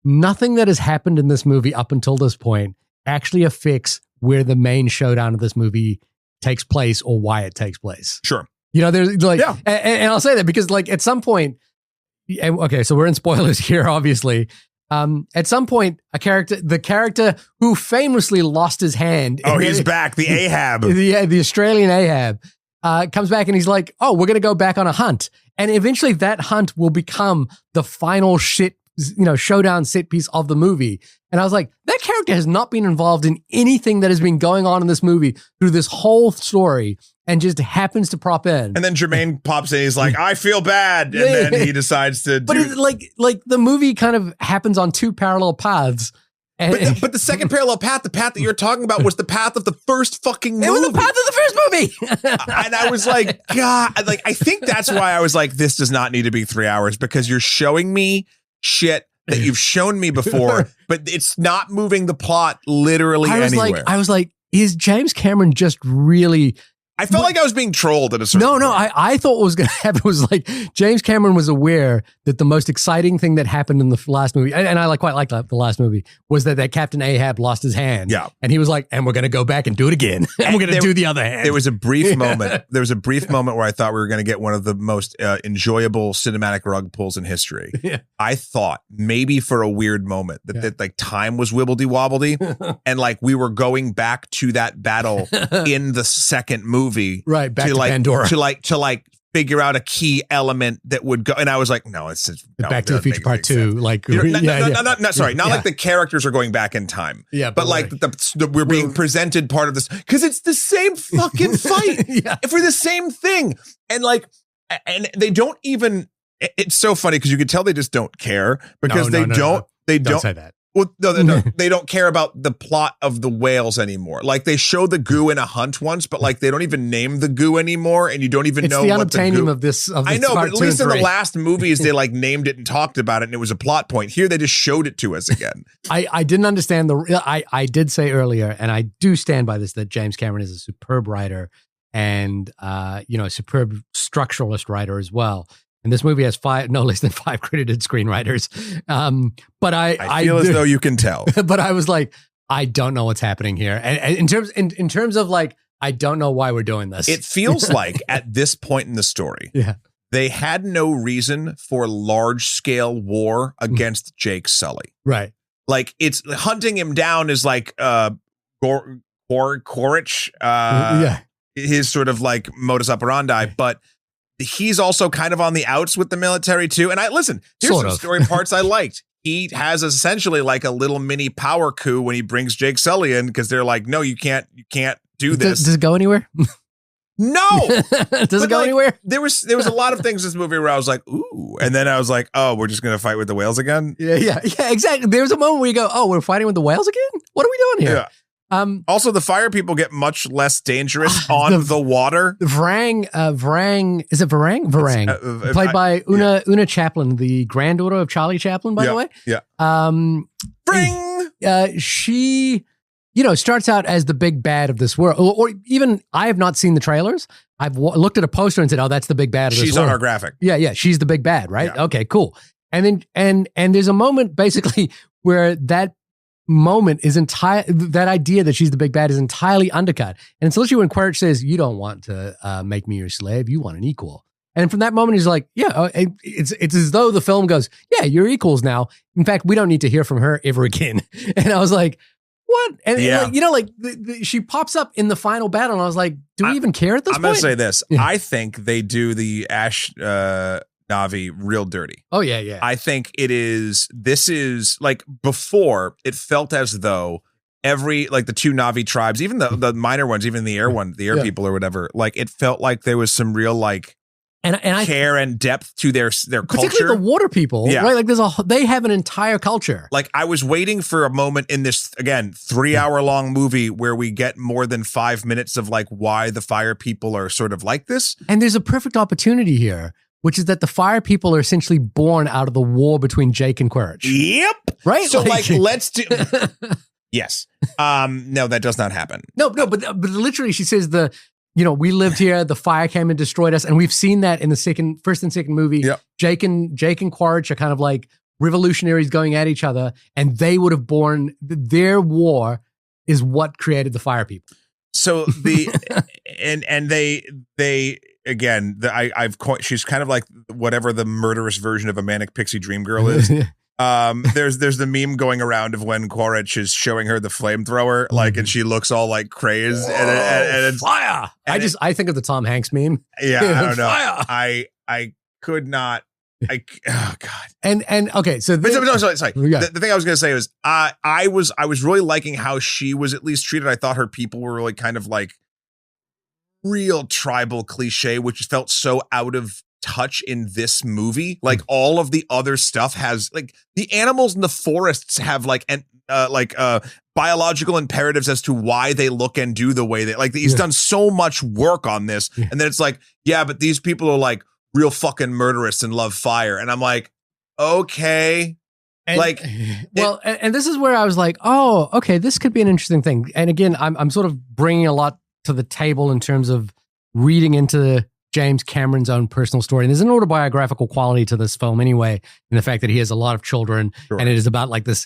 nothing that has happened in this movie up until this point actually affects where the main showdown of this movie takes place or why it takes place. Sure. There's like, and I'll say that because like at some point, okay, so we're in spoilers here, obviously. At some point, the character who famously lost his hand. Oh, he's back. The Ahab. The Australian Ahab comes back and he's like, oh, we're going to go back on a hunt. And eventually that hunt will become the final showdown set piece of the movie. And I was like, that character has not been involved in anything that has been going on in this movie through this whole story and just happens to prop in. And then Jermaine pops in. He's like, I feel bad. And then he decides to But it's like the movie kind of happens on two parallel paths. But the second parallel path, the path that you're talking about, was the path of the first fucking movie. It was the path of the first movie. And I was like, God, like, I think that's why I was like, this does not need to be 3 hours, because you're showing me shit that you've shown me before, but it's not moving the plot literally anywhere. I was like, is James Cameron just really... I felt like I was being trolled at a certain point. I thought what was going to happen was like James Cameron was aware that the most exciting thing that happened in the last movie, and I quite like the last movie, was that Captain Ahab lost his hand. Yeah. And he was like, and we're going to go back and do it again. And we're going to do the other hand. There was a brief moment. There was a brief moment where I thought we were going to get one of the most enjoyable cinematic rug pulls in history. Yeah. I thought maybe for a weird moment that like time was wibbledy wobbledy and like we were going back to that battle in the second movie. Right, back to Pandora. To figure out a key element that would go. And I was like, no, it's Back to the Future Part 2. Like, not like the characters are going back in time. Yeah, but like we're being presented part of this because it's the same fucking fight for the same thing. And like, and they don't even. It's so funny because you can tell they just don't care because they don't say that. Well, no, they don't care about the plot of the whales anymore. Like they show the goo in a hunt once, but like they don't even name the goo anymore, and you don't even know what the goo of this. I know, but at least in the last movies they like named it and talked about it, and it was a plot point. Here they just showed it to us again. I didn't understand I did say earlier, and I do stand by this, that James Cameron is a superb writer and a superb structuralist writer as well. And this movie has no less than 5 credited screenwriters. But I feel as though you can tell. But I was like, I don't know what's happening here. And in terms of like, I don't know why we're doing this. It feels like at this point in the story, they had no reason for large scale war against Jake Sully. Right. Like it's hunting him down is like Quaritch, his sort of like modus operandi, but he's also kind of on the outs with the military too. And here's some story parts I liked. He has essentially like a little mini power coup when he brings Jake Sully in because they're like, no, you can't do this. Does it go anywhere? No. Does it go anywhere? There was a lot of things in this movie where I was like, ooh. And then I was like, oh, we're just going to fight with the whales again? Yeah, exactly. There's a moment where you go, oh, we're fighting with the whales again? What are we doing here? Yeah. Also, the fire people get much less dangerous on the water. Varang, is it Varang? Varang, played by Una Chaplin, the granddaughter of Charlie Chaplin, by the way. Yeah. She, starts out as the big bad of this world. Or even, I have not seen the trailers. I've looked at a poster and said, oh, that's the big bad of this world. She's on our graphic. Yeah, she's the big bad, right? Yeah. Okay, cool. And then, and there's a moment basically where that moment is that idea that she's the big bad is entirely undercut. And it's literally when Quaritch says, you don't want to make me your slave, you want an equal. And from that moment, he's like, it's as though the film goes, yeah, you're equals now. In fact, we don't need to hear from her ever again. And I was like, what? And she pops up in the final battle. And I was like, do we even care at this point? I'm going to say this. I think they do the Ash Navi real dirty. Oh, yeah. I think this is like before it felt as though every, like the 2 Navi tribes, even the minor ones, even the air one, the air people or whatever, like it felt like there was some real like and I care and depth to their particularly culture. the water people, Yeah. right? Like they have an entire culture. Like I was waiting for a moment in this, again, 3-hour long movie where we get more than 5 minutes of like why the fire people are sort of like this. And there's a perfect opportunity here, which is that the fire people are essentially born out of the war between Jake and Quaritch. Yep. Right? So like let's do yes. No, that does not happen. No, but literally she says we lived here, the fire came and destroyed us, and we've seen that in the first and second movie. Yep. Jake and Quaritch are kind of like revolutionaries going at each other, and they would have born their war is what created the fire people. So the and they again, she's kind of like whatever the murderous version of a manic pixie dream girl is. There's the meme going around of when Quaritch is showing her the flamethrower, like, and she looks all like crazed, and it's fire. I think of the Tom Hanks meme. Yeah, I don't know. Fire. I could not. Oh God. And okay, so sorry. Yeah. The thing I was gonna say was I was really liking how she was at least treated. I thought her people were really kind of like real tribal cliche, which felt so out of touch in this movie. Like all of the other stuff has like the animals in the forests have like biological imperatives as to why they look and do the way they like. He's done so much work on this, and then it's like, yeah, but these people are like real fucking murderous and love fire, and I'm like, okay. And, and this is where I was like, oh, okay, this could be an interesting thing. And again, I'm sort of bringing a lot to the table in terms of reading into James Cameron's own personal story. And there's an autobiographical quality to this film anyway, in the fact that he has a lot of children, sure. And it is about like this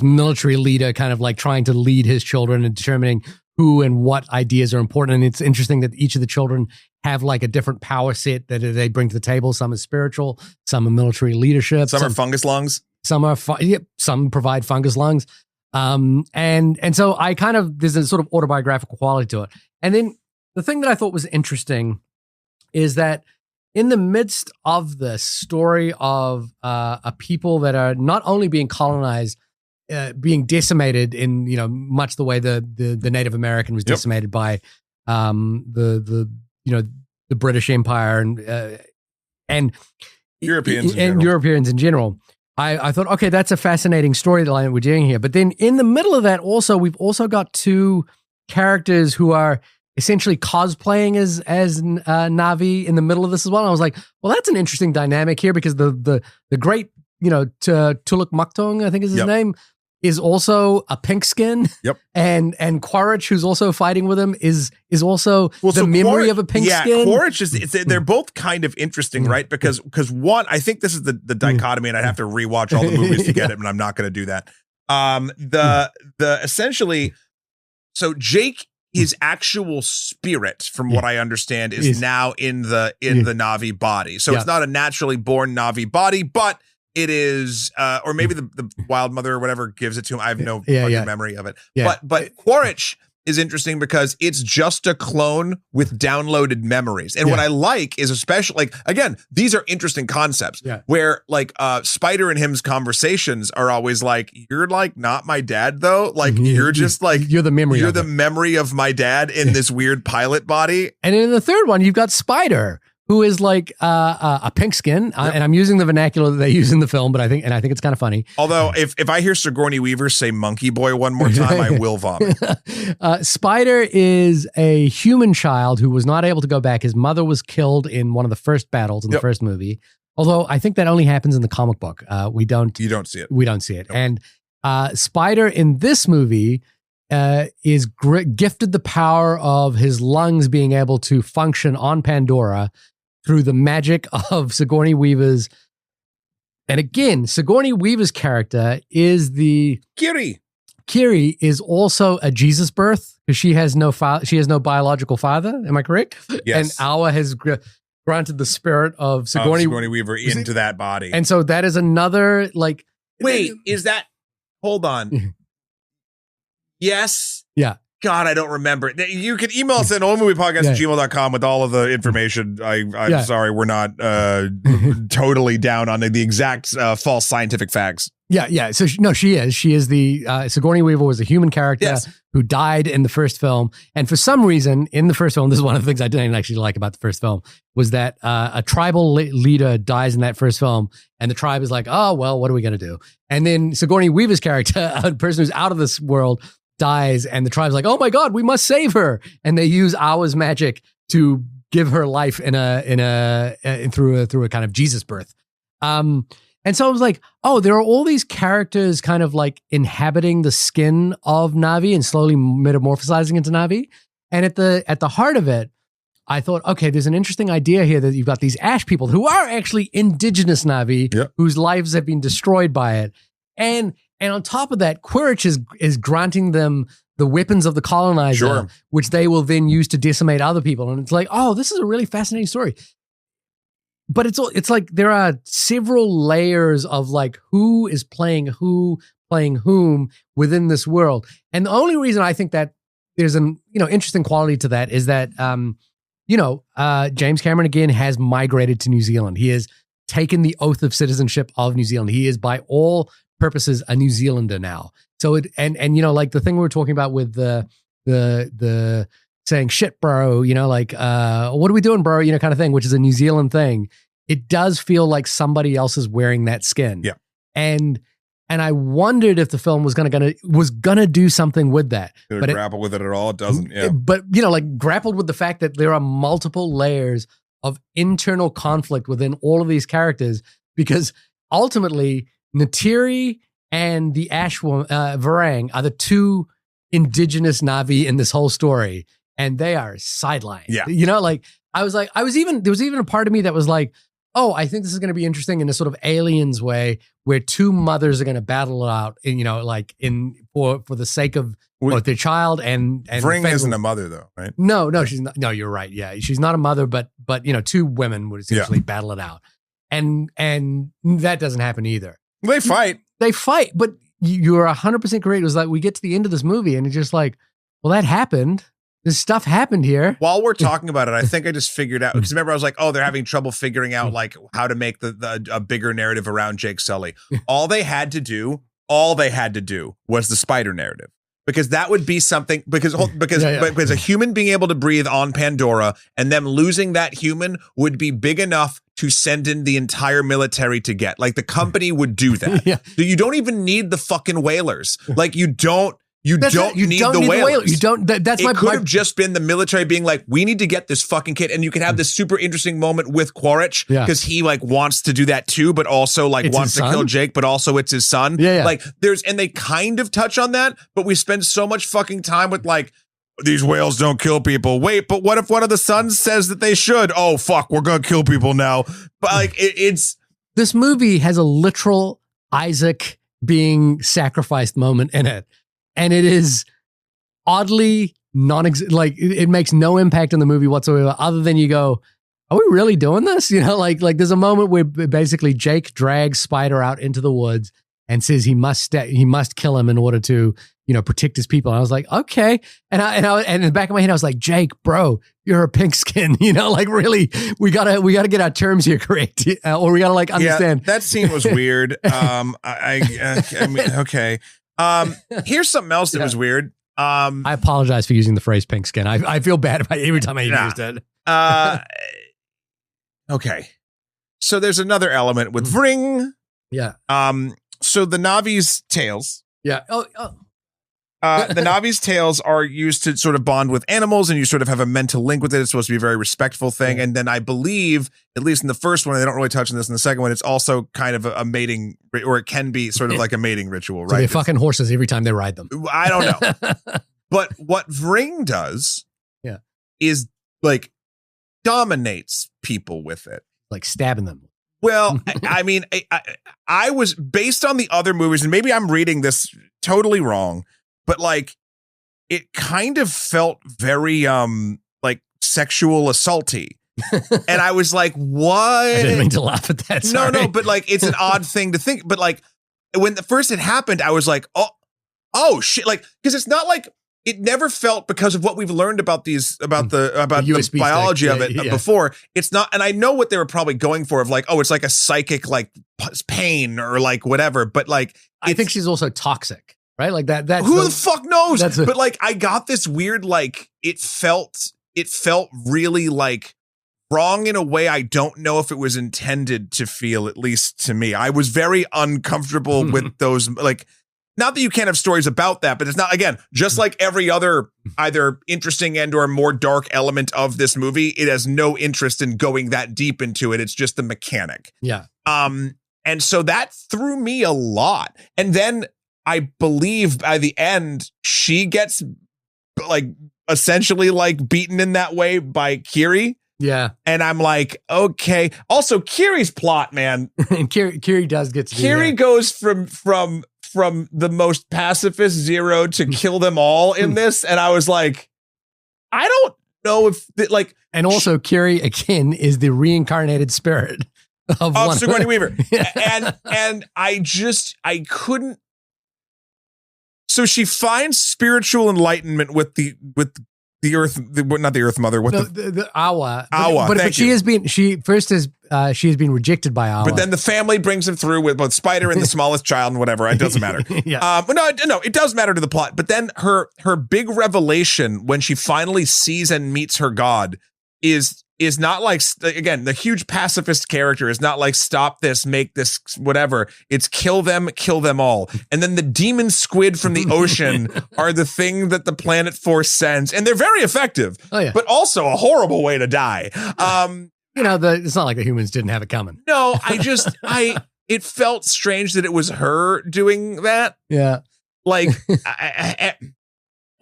military leader kind of like trying to lead his children and determining who and what ideas are important. And it's interesting that each of the children have like a different power set that they bring to the table. Some is spiritual, some are military leadership. Some are fungus lungs. Some are, some provide fungus lungs. And so I kind of, there's a sort of autobiographical quality to it. And then the thing that I thought was interesting is that in the midst of the story of a people that are not only being colonized, being decimated in much the way the Native American was decimated by the British Empire and Europeans in general. I thought, okay, that's a fascinating storyline we're doing here. But then in the middle of that, also we've also got two characters who are essentially cosplaying as Na'vi in the middle of this as well. And I was like, well, that's an interesting dynamic here because the great, Tuluk Maktung, I think is his name, is also a pink skin. Yep. And Quaritch, who's also fighting with him, is also the memory of a pink skin. Yeah, Quaritch they're both kind of interesting, right? Because one, I think this is the dichotomy, and I'd have to rewatch all the movies to get it, and I'm not going to do that. The essentially, so Jake, his actual spirit, from what I understand, is now in the Na'vi body. So it's not a naturally born Na'vi body, but it is, or maybe the Wild Mother or whatever gives it to him. I have no fucking memory of it. Yeah. But Quaritch is interesting because it's just a clone with downloaded memories. And what I like is especially, like, again, these are interesting concepts where like Spider and him's conversations are always like, you're like not my dad though. Like you're just like, you're the memory. You're the memory of my dad in this weird pilot body. And in the third one, you've got Spider, who is like a pink skin, and I'm using the vernacular that they use in the film, but I think it's kind of funny. Although, if I hear Sigourney Weaver say "monkey boy" one more time, I will vomit. Spider is a human child who was not able to go back. His mother was killed in one of the first battles in the first movie. Although I think that only happens in the comic book. You don't see it. We don't see it. Nope. And Spider in this movie is gifted the power of his lungs being able to function on Pandora through the magic of Sigourney Weaver's. And again, Sigourney Weaver's character is the Kiri. Kiri is also a Jesus birth because she has no biological father. Am I correct? Yes. And Awa has granted the spirit of Sigourney Weaver into that body. And so that is another like. Wait, is that? Hold on. Yes. Yeah. God, I don't remember. You can email us at oldmoviepodcast@gmail.com with all of the information. I'm sorry, we're not totally down on the exact false scientific facts. Yeah. So she is. She is the Sigourney Weaver was a human character who died in the first film, and for some reason in the first film, this is one of the things I didn't actually like about the first film, was that a tribal leader dies in that first film, and the tribe is like, oh well, what are we gonna do? And then Sigourney Weaver's character, a person who's out of this world, dies, and the tribe's like, oh my god, we must save her, and they use Hour's magic to give her life through a kind of Jesus birth. And so I was like, oh, there are all these characters kind of like inhabiting the skin of Na'vi and slowly metamorphosizing into Na'vi. And at the heart of it, I thought, okay, there's an interesting idea here that you've got these ash people who are actually indigenous Na'vi whose lives have been destroyed by it. And on top of that, Quaritch is granting them the weapons of the colonizer, which they will then use to decimate other people. And it's like, oh, this is a really fascinating story. But it's like there are several layers of like who is playing whom within this world. And the only reason I think that there's an interesting quality to that is that James Cameron again has migrated to New Zealand. He has taken the oath of citizenship of New Zealand. He is by all purposes a New Zealander now. So like the thing we were talking about with the saying shit, bro, what are we doing, bro? Kind of thing, which is a New Zealand thing. It does feel like somebody else is wearing that skin. Yeah. And I wondered if the film was gonna do something with that. Did it grapple with it at all? It doesn't. Yeah. But grappled with the fact that there are multiple layers of internal conflict within all of these characters, because ultimately Neytiri and the Varang are the two indigenous Na'vi in this whole story, and they are sidelined. Yeah. There was even a part of me that was like, oh, I think this is going to be interesting in a sort of Aliens way, where two mothers are going to battle it out, for the sake of both their child and Vring isn't a mother though, right? No, she's not. No, you're right. Yeah, she's not a mother, but two women would essentially battle it out, and that doesn't happen either. They fight, but you're 100% correct. It was like we get to the end of this movie, and it's just like, well, that happened. This stuff happened here. While we're talking about it, I think I just figured out, because remember I was like, oh, they're having trouble figuring out like how to make a bigger narrative around Jake Sully. All they had to do was the spider narrative. Because that would be something, because a human being able to breathe on Pandora and them losing that human would be big enough to send in the entire military to get. Like the company would do that. You don't even need the fucking whalers. Like you don't need the whalers. You don't. It could have just been the military being like, we need to get this fucking kid, and you can have this super interesting moment with Quaritch because he like wants to do that too, but also like wants to kill Jake, but also it's his son. Like and they kind of touch on that, but we spend so much fucking time with like, these whales don't kill people. Wait, but what if one of the sons says that they should? Oh fuck, we're gonna kill people now. But like it's this movie has a literal Isaac being sacrificed moment in it. And it is oddly it makes no impact on the movie whatsoever, other than you go, are we really doing this? Like there's a moment where basically Jake drags Spider out into the woods and says he must kill him in order to, protect his people. And I was like, okay. And in the back of my head, I was like, Jake, bro, you're a pink skin, like really, we gotta get our terms here correct. Or we gotta like understand. Yeah, that scene was weird. I mean, okay. Here's something else that was weird. I apologize for using the phrase pink skin. I feel bad about it every time I used it. Okay. So there's another element with Vring. Yeah. So the Na'vi's tails. Yeah. Oh. The Na'vi's tails are used to sort of bond with animals, and you sort of have a mental link with it. It's supposed to be a very respectful thing. And then I believe, at least in the first one, they don't really touch on this in the second one, it's also kind of a mating, or it can be sort of like a mating ritual, right? So they fucking horses every time they ride them. I don't know. But what Vring does is like dominates people with it. Like stabbing them. Well, I mean, I was based on the other movies, and maybe I'm reading this totally wrong, but like it kind of felt very like sexual assaulty. And I was like, what? I didn't mean to laugh at that. Sorry. No, but like it's an odd thing to think. But like when the first it happened, I was like, oh shit. Like, because it's not like it never felt, because of what we've learned about the USB biology stick. of it Yeah. before. It's not, and I know what they were probably going for, of like, oh, it's like a psychic like pain or like whatever. But like, I think she's also toxic, right? Like that. That's who the fuck knows? that's But like, I got this weird, like, it felt really like wrong in a way I don't know if it was intended to feel, at least to me. I was very uncomfortable with those, like, not that you can't have stories about that, but it's not, again, just like every other either interesting and or more dark element of this movie, it has no interest in going that deep into it. It's just the mechanic. Yeah. And so that threw me a lot. And then I believe by the end, she gets like essentially like beaten in that way by Kiri. Yeah. And I'm like, okay. Also, Kiri's plot, man. And Kiri does get to do Kiri that. goes from the most pacifist Zero to kill them all in this. And I was like, I don't know if like, And also Kiri again is the reincarnated spirit of one Sigourney Weaver. Yeah. And I couldn't. So she finds spiritual enlightenment with the Earth, not the Earth Mother, with the Awa. Awa, But thank she you. has been, she has been rejected by Awa. But then the family brings him through with both Spider and the smallest child and whatever. It doesn't matter. Yeah. No, it does matter to the plot. But then her big revelation when she finally sees and meets her god is not like, again, the huge pacifist character is not like, stop this, make this, whatever. It's kill them all. And then the demon squid from the ocean are the thing that the Planet Force sends. And they're very effective, Oh, yeah. but also a horrible way to die. You know, it's not like the humans didn't have it coming. No, it felt strange that it was her doing that. Yeah. Like,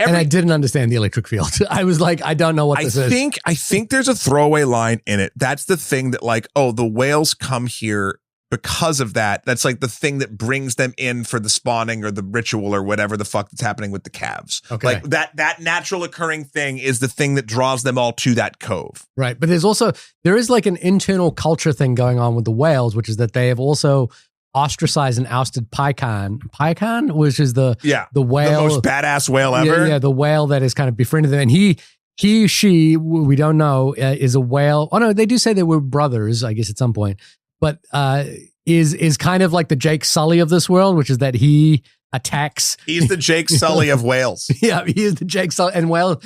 And I didn't understand the electric field. I was like, I don't know what this is. I think there's a throwaway line in it. That's the thing that, like, oh, the whales come here because of that. That's like the thing that brings them in for the spawning or the ritual or whatever the fuck that's happening with the calves. Okay. Like that natural occurring thing is the thing that draws them all to that cove. Right. But there is like an internal culture thing going on with the whales, which is that they have also ostracized and ousted Pycon, which is the whale, the most badass whale ever. Yeah, the whale that has kind of befriended them. And she, we don't know, is a whale. Oh no, they do say they were brothers, I guess at some point, but is kind of like the Jake Sully of this world, which is that he attacks. He's the Jake Sully of whales. Yeah, he is the Jake Sully, and whale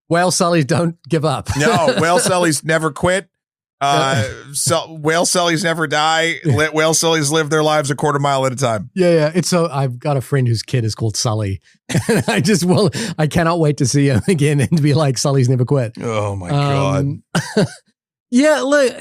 Sullys don't give up. No, whale Sullys never quit. Whale Sullys never die. Whale Sullys live their lives a quarter mile at a time. Yeah. It's so I've got a friend whose kid is called Sully. And I cannot wait to see him again and to be like, Sully's never quit. Oh my God. Yeah, look,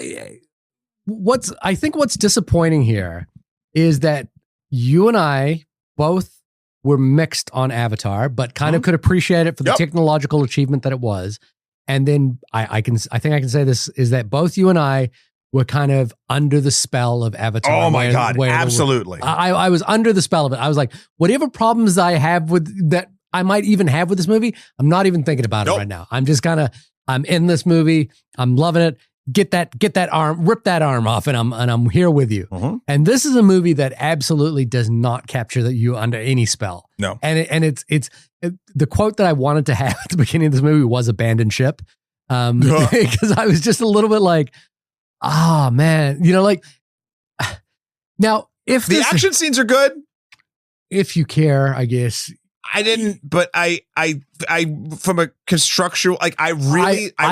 I think what's disappointing here is that you and I both were mixed on Avatar, but kind of could appreciate it for the technological achievement that it was. And then I think I can say this is that both you and I were kind of under the spell of Avatar. Oh my God, absolutely. I was under the spell of it. I was like, whatever problems I have with that, I might even have with this movie, I'm not even thinking about it right now. I'm just I'm in this movie. I'm loving it. Get that arm, rip that arm off, and I'm here with you. Mm-hmm. And this is a movie that absolutely does not capture you under any spell. No. And it's the quote that I wanted to have at the beginning of this movie was abandoned ship. Because I was just a little bit like, man, like now if the action scenes are good, if you care, I guess. I didn't, but I from a construction, like I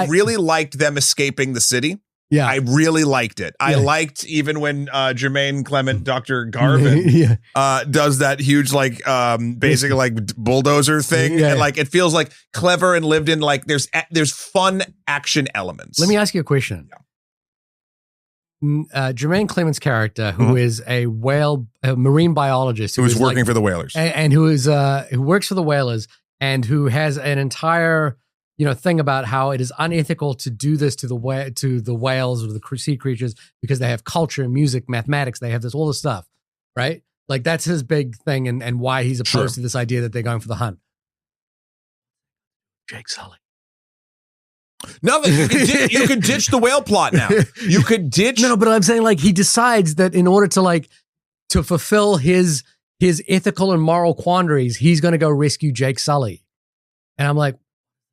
really liked them escaping the city. Yeah. I really liked it. I liked even when Jermaine Clement, Dr. Garvin, does that huge, like, basically like bulldozer thing. Yeah. And like, it feels like clever and lived in, like there's fun action elements. Let me ask you a question. Jermaine Clement's character, who is a marine biologist, who is working for the whalers, and who works for the whalers, and who has an entire thing about how it is unethical to do this to the whales or the sea creatures because they have culture, music, mathematics. They have all this stuff, right? Like that's his big thing, and why he's opposed to this idea that they're going for the hunt. Jake Sully. No, you could ditch the whale plot now. You could ditch. No, but I'm saying like he decides that in order to fulfill his ethical and moral quandaries, he's going to go rescue Jake Sully. And I'm like,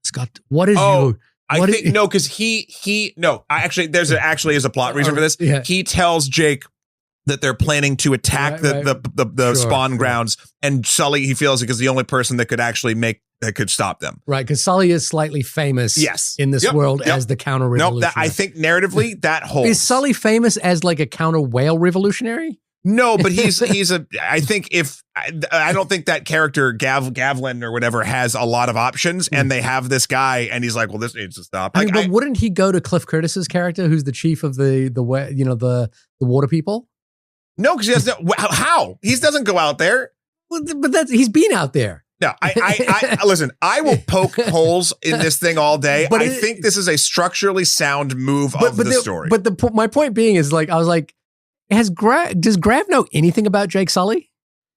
Scott, what is Oh, you? I think no, because there's actually is a plot reason for this. Yeah. He tells Jake that they're planning to attack the Sure, spawn sure. grounds, and Sully, he feels like is the only person that could actually that could stop them. Right, because Sully is slightly famous in this world as the counter-revolutionary. I think narratively that holds. Is Sully famous as like a counter-whale revolutionary? No, but I don't think that character Gavlin or whatever has a lot of options, and they have this guy, and he's like, well, this needs to stop. I mean, but wouldn't he go to Cliff Curtis's character, who's the chief of the water people? No, because he has how he doesn't go out there. Well, but he's been out there. No, I listen. I will poke holes in this thing all day. But I think this is a structurally sound move of the story. But my point being is, like, I was like, does Grav know anything about Jake Sully?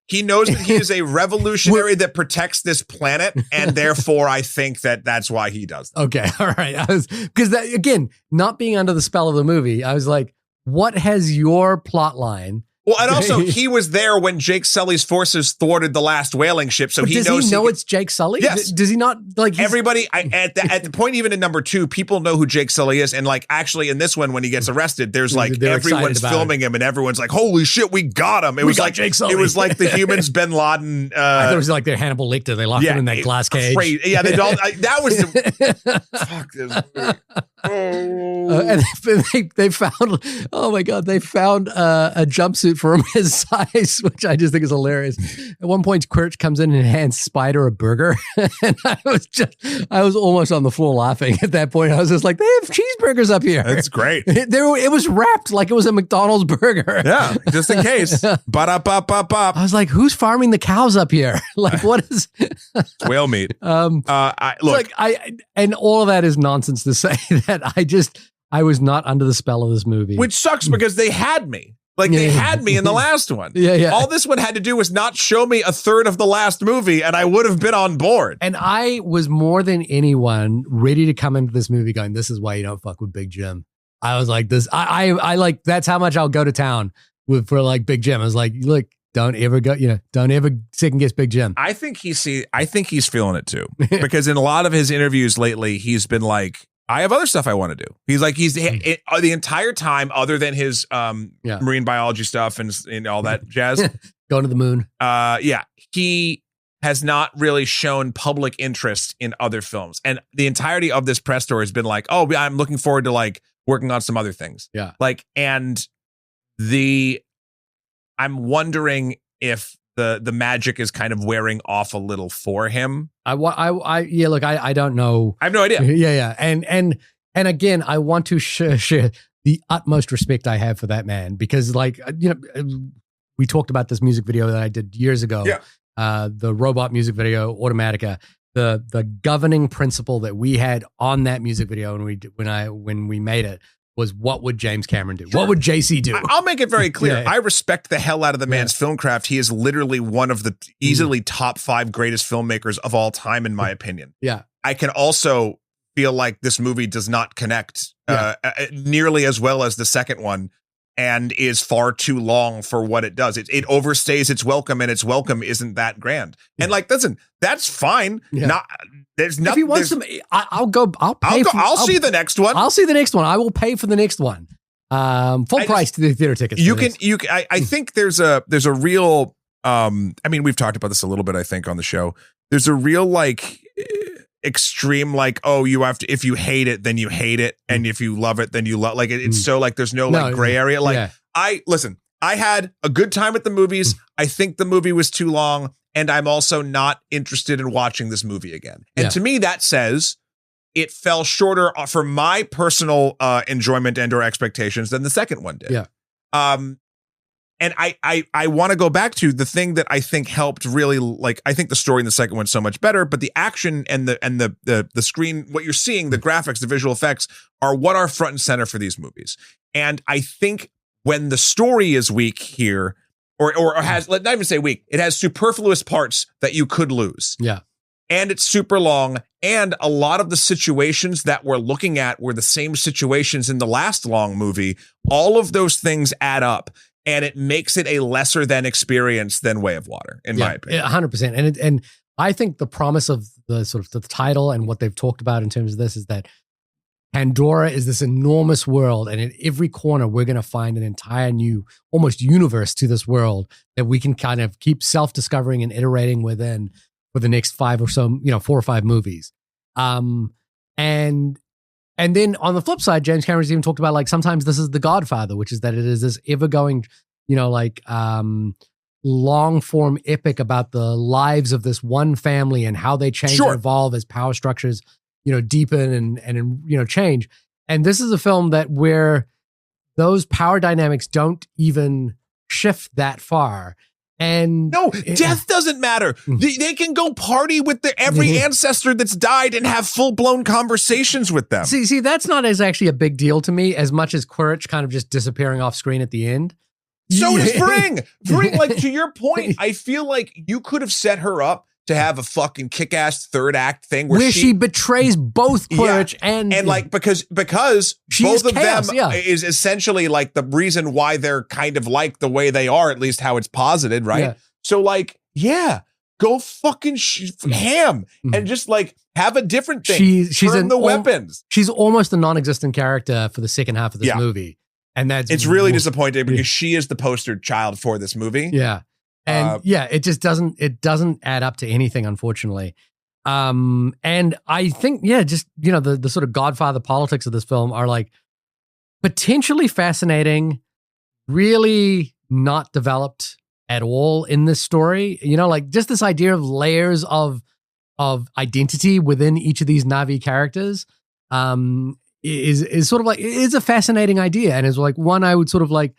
He knows that he is a revolutionary that protects this planet, and therefore I think that's why he does that. Okay, all right. Because again, not being under the spell of the movie, I was like, what has your plot line? Well, and also he was there when Jake Sully's forces thwarted the last whaling ship, so he knows. Does he know it's Jake Sully? Yes. Does he not like everybody at the point? Even in number 2, people know who Jake Sully is, and like actually in this one when he gets arrested, there's like everyone's filming him, and everyone's like, "Holy shit, we got him!" It was like Jake Sully. It was like the Humans, Bin Laden. I thought it was like their Hannibal Lecter. They locked him in that glass cage. Crazy. Yeah, they don't. That was the fuck this movie. And they found, oh my God, they found a jumpsuit for him his size, which I just think is hilarious. At one point, Quirch comes in and hands Spider a burger. And I was almost on the floor laughing at that point. I was just like, they have cheeseburgers up here. That's great. It was wrapped like it was a McDonald's burger. Yeah, just in case. Ba-da-ba-ba-ba. I was like, who's farming the cows up here? Like, what is whale meat? And all of that is nonsense to say that I was not under the spell of this movie. Which sucks because they had me. Like they had me in the last one. Yeah. All this one had to do was not show me a third of the last movie, and I would have been on board. And I was more than anyone ready to come into this movie going, this is why you don't fuck with Big Jim. I was like this. I like, that's how much I'll go to town for like Big Jim. I was like, look, don't ever second guess Big Jim. I think he's feeling it too, because in a lot of his interviews lately, he's been like, I have other stuff I want to do. He's like, the entire time, other than his marine biology stuff and all that jazz, going to the moon. He has not really shown public interest in other films, and the entirety of this press tour has been like, oh, I'm looking forward to like working on some other things. Yeah, like, and I'm wondering if the magic is kind of wearing off a little for him. Look, I don't know. I have no idea. Yeah. And again, I want to share the utmost respect I have for that man, because like, we talked about this music video that I did years ago. Yeah. The robot music video, Automatica, the governing principle that we had on that music video when we made it was, what would James Cameron do? Sure. What would JC do? I'll make it very clear. I respect the hell out of the man's film craft. He is literally one of the easily top 5 greatest filmmakers of all time, in my opinion. Yeah. I can also feel like this movie does not connect nearly as well as the second one, and is far too long for what it does. It overstays its welcome, and its welcome isn't that grand. And like, listen, that's fine. Yeah. There's nothing. If he wants some, I'll go. I'll see the next one. I'll see the next one. I will pay for the next one. Full price to the theater tickets. I think there's a real. I mean, we've talked about this a little bit, I think, on the show. There's a real like extreme, like, oh, you have to, if you hate it, then you hate it, and if you love it, then you love. Like it's so like there's no like gray area. Like I had a good time at the movies. I think the movie was too long, and I'm also not interested in watching this movie again. And to me, that says it fell shorter for my personal enjoyment and or expectations than the second one did. Yeah. And I want to go back to the thing that I think helped really, like, I think the story in the second one's so much better, but the action and the screen, what you're seeing, the graphics, the visual effects are what are front and center for these movies. And I think when the story is weak here, or has, let not even say weak, it has superfluous parts that you could lose. Yeah. And it's super long. And a lot of the situations that we're looking at were the same situations in the last long movie. All of those things add up, and it makes it a lesser than experience than Way of Water, in my opinion. 100%. And I think the promise of the sort of the title and what they've talked about in terms of this is that Pandora is this enormous world, and in every corner, we're going to find an entire new, almost universe to this world that we can kind of keep self-discovering and iterating within for the next 5 or so, 4 or 5 movies. And then on the flip side, James Cameron's even talked about like sometimes this is The Godfather, which is that it is this ever-going, long-form epic about the lives of this one family and how they change and evolve as power structures deepen and change. And this is a film that where those power dynamics don't even shift that far. And death doesn't matter. They can go party with every ancestor that's died and have full-blown conversations with them. See, that's not as actually a big deal to me as much as Quaritch kind of just disappearing off screen at the end. So does Vring. Vring, like, to your point, I feel like you could have set her up to have a fucking kick-ass third act thing where she betrays both Quaritch and like because both of chaos, them is essentially like the reason why they're kind of like the way they are, at least how it's posited, right? Yeah. So like, go fucking ham and just like have a different thing. She's in the weapons. She's almost a non-existent character for the second half of this movie, and it's really disappointing because she is the poster child for this movie. Yeah. And it just doesn't add up to anything, unfortunately. And I think, just, the sort of Godfather politics of this film are like potentially fascinating, really not developed at all in this story. Like just this idea of layers of identity within each of these Na'vi characters, is sort of like, is a fascinating idea. And is like one I would sort of like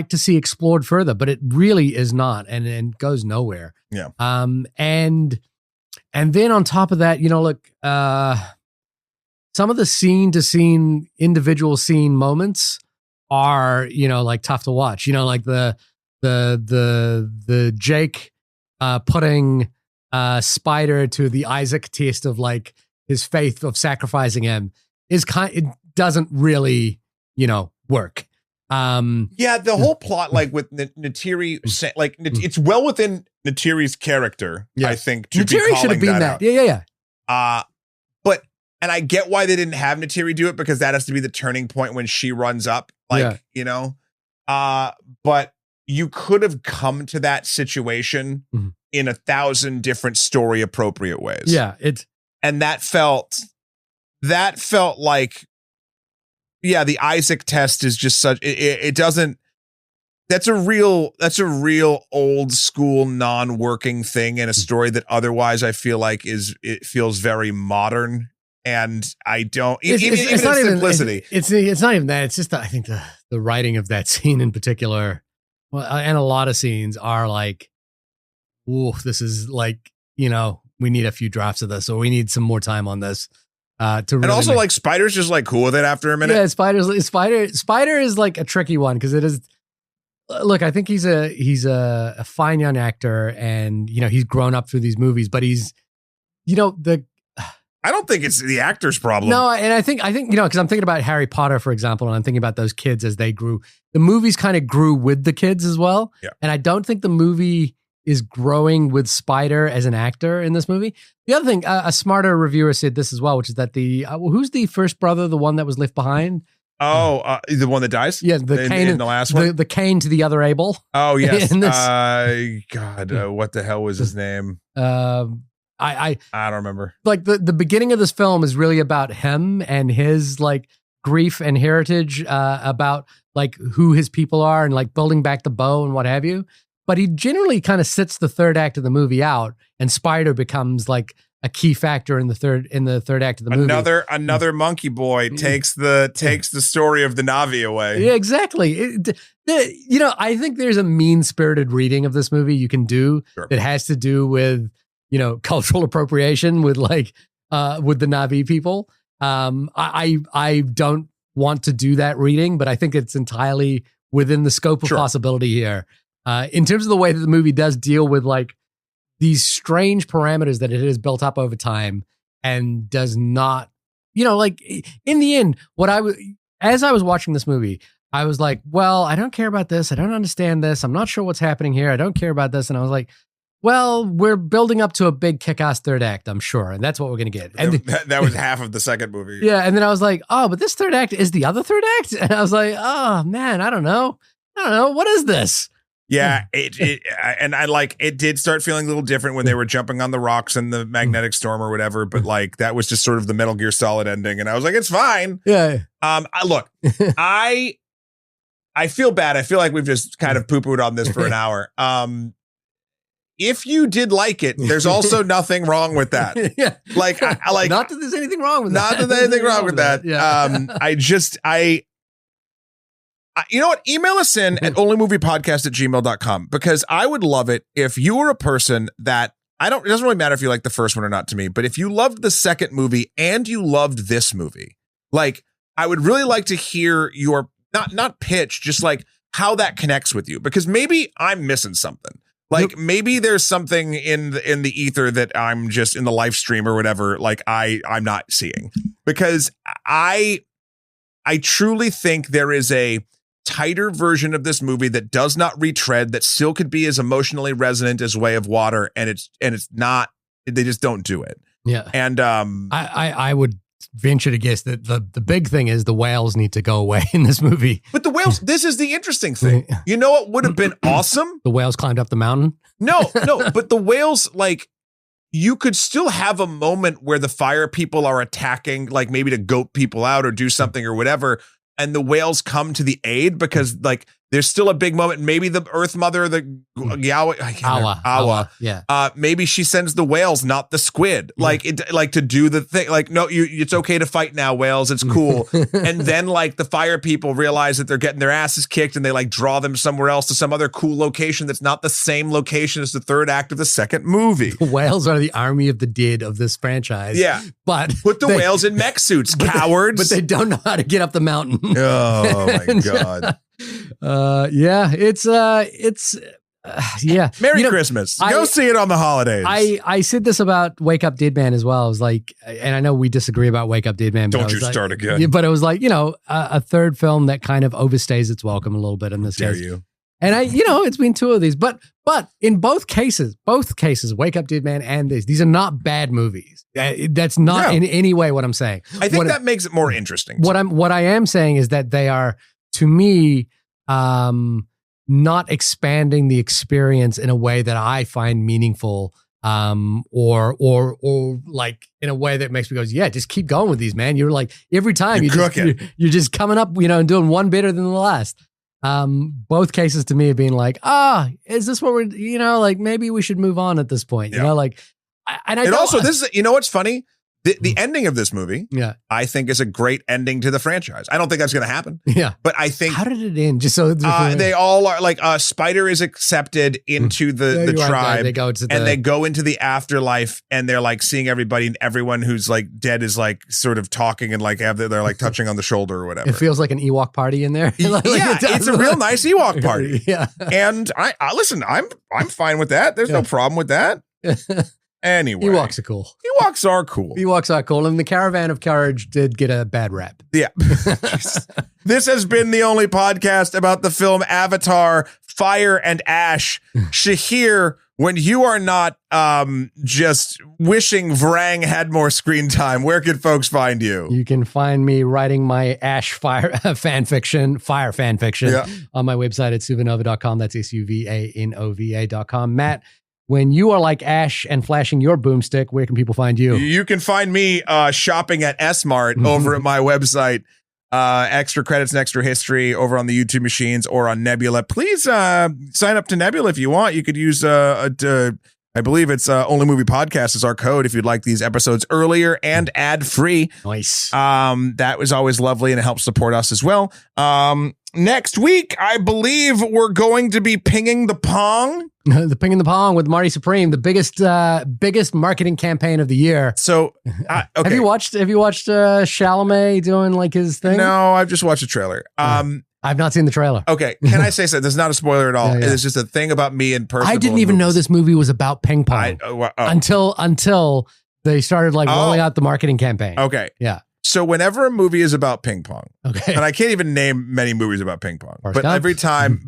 to see explored further, but it really is not and goes nowhere. Yeah. And then on top of that, some of the scene to scene, individual scene moments are, like tough to watch, like the Jake putting Spider to the Isaac test of like his faith of sacrificing him it doesn't really, work. The whole plot, like with Neytiri, like it's well within Neytiri's character, I think. Neytiri should have been that. Yeah. But I get why they didn't have Neytiri do it, because that has to be the turning point when she runs up, but you could have come to that situation in 1,000 different story appropriate ways. Yeah, and that felt like. Yeah, the Isaac test is just such it doesn't. That's a real old school non-working thing in a story that otherwise I feel like it feels very modern, and I don't it's not even simplicity. It's not even that. It's just I think the writing of that scene in particular, and a lot of scenes are like, ooh, this is like we need a few drafts of this, or we need some more time on this. And really also like Spider's just like cool with it after a minute. Yeah, Spider is like a tricky one because it is. Look, I think he's a fine young actor, and he's grown up through these movies, but he's I don't think it's the actor's problem. No, and I think because I'm thinking about Harry Potter, for example, and I'm thinking about those kids as they grew. The movies kind of grew with the kids as well. Yeah. And I don't think the movie is growing with Spider as an actor in this movie. The other thing, a smarter reviewer said this as well, which is that who's the first brother, the one that was left behind? Oh, the one that dies? Yeah, the Cain in the last one. The Cain to the other Abel. Oh yes. What the hell was his name? I don't remember. Like the beginning of this film is really about him and his like grief and heritage, about like who his people are and like building back the bow and what have you. But he generally kind of sits the third act of the movie out, and Spider becomes like a key factor in the third act of the movie. Another monkey boy takes the story of the Na'vi away. Yeah, exactly. I think there's a mean-spirited reading of this movie you can do that has to do with cultural appropriation with with the Na'vi people. I don't want to do that reading, but I think it's entirely within the scope of possibility here. In terms of the way that the movie does deal with like these strange parameters that it has built up over time, and does not, like in the end, as I was watching this movie, I was like, well, I don't care about this. I don't understand this. I'm not sure what's happening here. I don't care about this. And I was like, well, we're building up to a big kick-ass third act, I'm sure, and that's what we're gonna get. And that was half of the second movie. yeah, and then I was like, oh, but this third act is the other third act, and I was like, oh man, I don't know, what is this? Yeah, it did start feeling a little different when they were jumping on the rocks and the magnetic storm or whatever, but like that was just sort of the Metal Gear Solid ending, and I was like, it's fine. Yeah. I feel bad. I feel like we've just kind of poo-pooed on this for an hour. If you did like it, there's also nothing wrong with that. Yeah. Like, not that there's anything wrong with that. Not that there's anything wrong with that. Yeah. You know what? Email us in at onlymoviepodcast@gmail.com because I would love it if you were a person that it doesn't really matter if you like the first one or not to me, but if you loved the second movie and you loved this movie, like I would really like to hear your not pitch, just like how that connects with you, because maybe I'm missing something. Like maybe there's something in the ether that I'm just in the live stream or whatever, like I'm not seeing, because I truly think there is a tighter version of this movie that does not retread, that still could be as emotionally resonant as Way of Water, and it's not. They just don't do it. Yeah, and I would venture to guess that the big thing is the whales need to go away in this movie. But the whales, this is the interesting thing. You know what would have been awesome? The whales climbed up the mountain. No, but the whales, like, you could still have a moment where the fire people are attacking, like maybe to goat people out or do something or whatever, and the whales come to the aid, because like there's still a big moment. Maybe the Earth Mother, the Awa, yeah. Maybe she sends the whales, not the squid, like to do the thing. Like, no, it's okay to fight now, whales. It's cool. And then like the fire people realize that they're getting their asses kicked, and they like draw them somewhere else to some other cool location that's not the same location as the third act of the second movie. The whales are the army of the dead of this franchise. Yeah, but put the whales in mech suits, cowards. But they don't know how to get up the mountain. Oh my god. Yeah, it's yeah. Merry Christmas. Go see it on the holidays. I said this about Wake Up Dead Man as well. I was like, and I know we disagree about Wake Up Dead Man. Don't you start again. Yeah, but it was like, a third film that kind of overstays its welcome a little bit in this case. You. And it's been two of these, but in both cases, Wake Up Dead Man and these are not bad movies. That's not in any way what I'm saying. I think that makes it more interesting. What I am saying is that they are, to me, not expanding the experience in a way that I find meaningful, or like in a way that makes me go, yeah, just keep going with these, man. You're like every time you're just coming up, and doing one better than the last. Both cases to me have been like, is this what we're, like maybe we should move on at this point, like, this is, what's funny? The ending of this movie, I think, is a great ending to the franchise. I don't think that's going to happen. Yeah, but I think, how did it end? Just so they all are like, Spider is accepted into the tribe. They go into the afterlife, and they're like seeing everybody, and everyone who's like dead is like sort of talking and like they're like touching on the shoulder or whatever. It feels like an Ewok party in there. It's a real nice Ewok party. Yeah, and I listen. I'm fine with that. There's no problem with that. Anyway, Ewoks are cool. Ewoks are cool. Ewoks are cool. And the Caravan of Courage did get a bad rap. Yeah. This has been the only podcast about the film Avatar, Fire and Ash. Shahir, when you are not just wishing Vrang had more screen time, where can folks find you? You can find me writing my Ash Fire fan fiction on my website at suvanova.com. That's SUVANOVA.com. Matt, when you are like Ash and flashing your boomstick, where can people find you? You can find me shopping at S-Mart over at my website. Extra credits and extra history over on the YouTube machines or on Nebula. Please sign up to Nebula if you want. You could use I believe it's Only Movie Podcast is our code if you'd like these episodes earlier and ad-free. Nice. That was always lovely, and it helps support us as well. Next week, I believe we're going to be pinging the Pong. The Ping and the Pong with Marty Supreme, the biggest marketing campaign of the year. So, okay. Have you watched Chalamet doing like his thing? No, I've just watched a trailer. I've not seen the trailer. Okay, can I say so? This is not a spoiler at all. Yeah. It's just a thing about me and personal. I didn't even know this movie was about ping pong until they started like rolling out the marketing campaign. Okay, yeah. So whenever a movie is about ping pong, okay, and I can't even name many movies about ping pong, but every time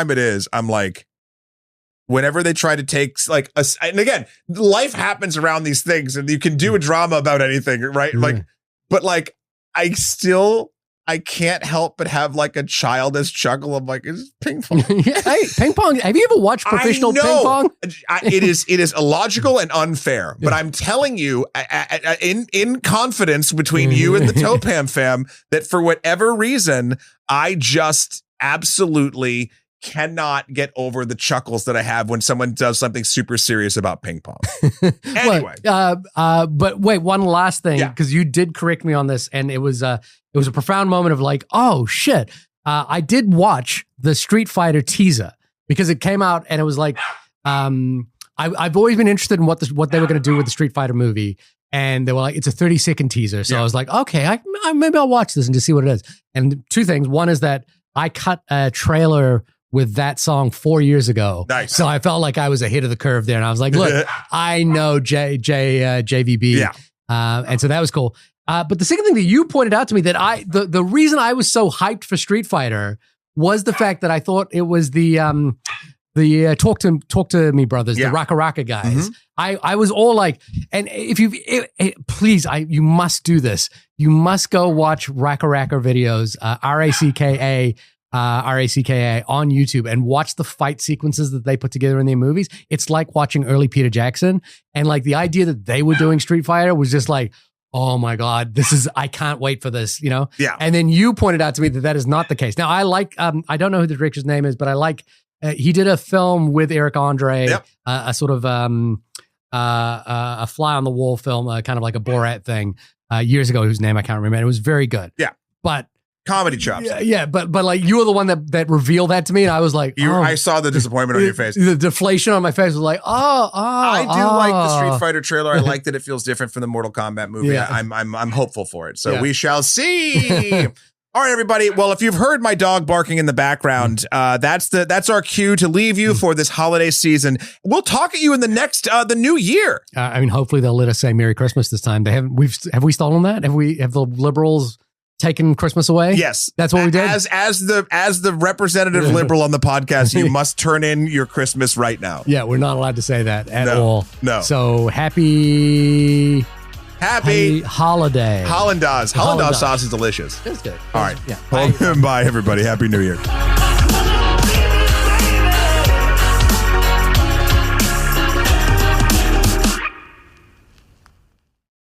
it is, I'm like, whenever they try to take like and again, life happens around these things, and you can do a drama about anything, right? Like, but like I can't help but have like a childish chuckle. I'm like, is ping pong? Hey, ping pong. Have you ever watched professional ping pong? It is illogical and unfair, but I'm telling you, in confidence between you and the Topam fam, that for whatever reason, I just absolutely cannot get over the chuckles that I have when someone does something super serious about ping pong. Anyway, but wait, one last thing, because you did correct me on this, and it was a profound moment of like, oh shit, I did watch the Street Fighter teaser because it came out, and it was like, I've always been interested in what they were going to do with the Street Fighter movie. And they were like, it's a 30-second teaser. So I was like, okay, maybe I'll watch this and just see what it is. And two things. One is that I cut a trailer with that song 4 years ago. Nice. So I felt like I was ahead of the curve there. And I was like, look, I know JVB. Yeah. And so that was cool. But the second thing that you pointed out to me that the reason I was so hyped for Street Fighter was the fact that I thought it was the Talk to Me brothers, the Raka Raka guys. I was all like, and if you please, you must do this. You must go watch Raka Raka videos, RACKA on YouTube, and watch the fight sequences that they put together in their movies. It's like watching early Peter Jackson, and like the idea that they were doing Street Fighter was just like, oh my God, I can't wait for this, you know? Yeah. And then you pointed out to me that is not the case. Now I like, I don't know who the director's name is, but I like, he did a film with Eric Andre, a sort of a fly on the wall film, kind of like a Borat thing years ago, whose name I can't remember. It was very good. Yeah. But comedy chops. Yeah, but like you were the one that revealed that to me, and I was like, I saw the disappointment on your face. The deflation on my face was like, I do like the Street Fighter trailer. I like that it feels different from the Mortal Kombat movie. Yeah. I'm hopeful for it. So we shall see. All right, everybody. Well, if you've heard my dog barking in the background, that's our cue to leave you for this holiday season. We'll talk at you in the next the new year. I mean, hopefully they'll let us say Merry Christmas this time. They haven't. Have we stolen that? Have the liberals taken Christmas away? Yes, that's what we did. As the representative liberal on the podcast, you must turn in your Christmas right now. Yeah, we're not allowed to say that at all. No. So happy holiday. Hollandaise Hollandaise sauce is delicious. It's good. All right. Yeah. Bye, everybody. Happy New Year.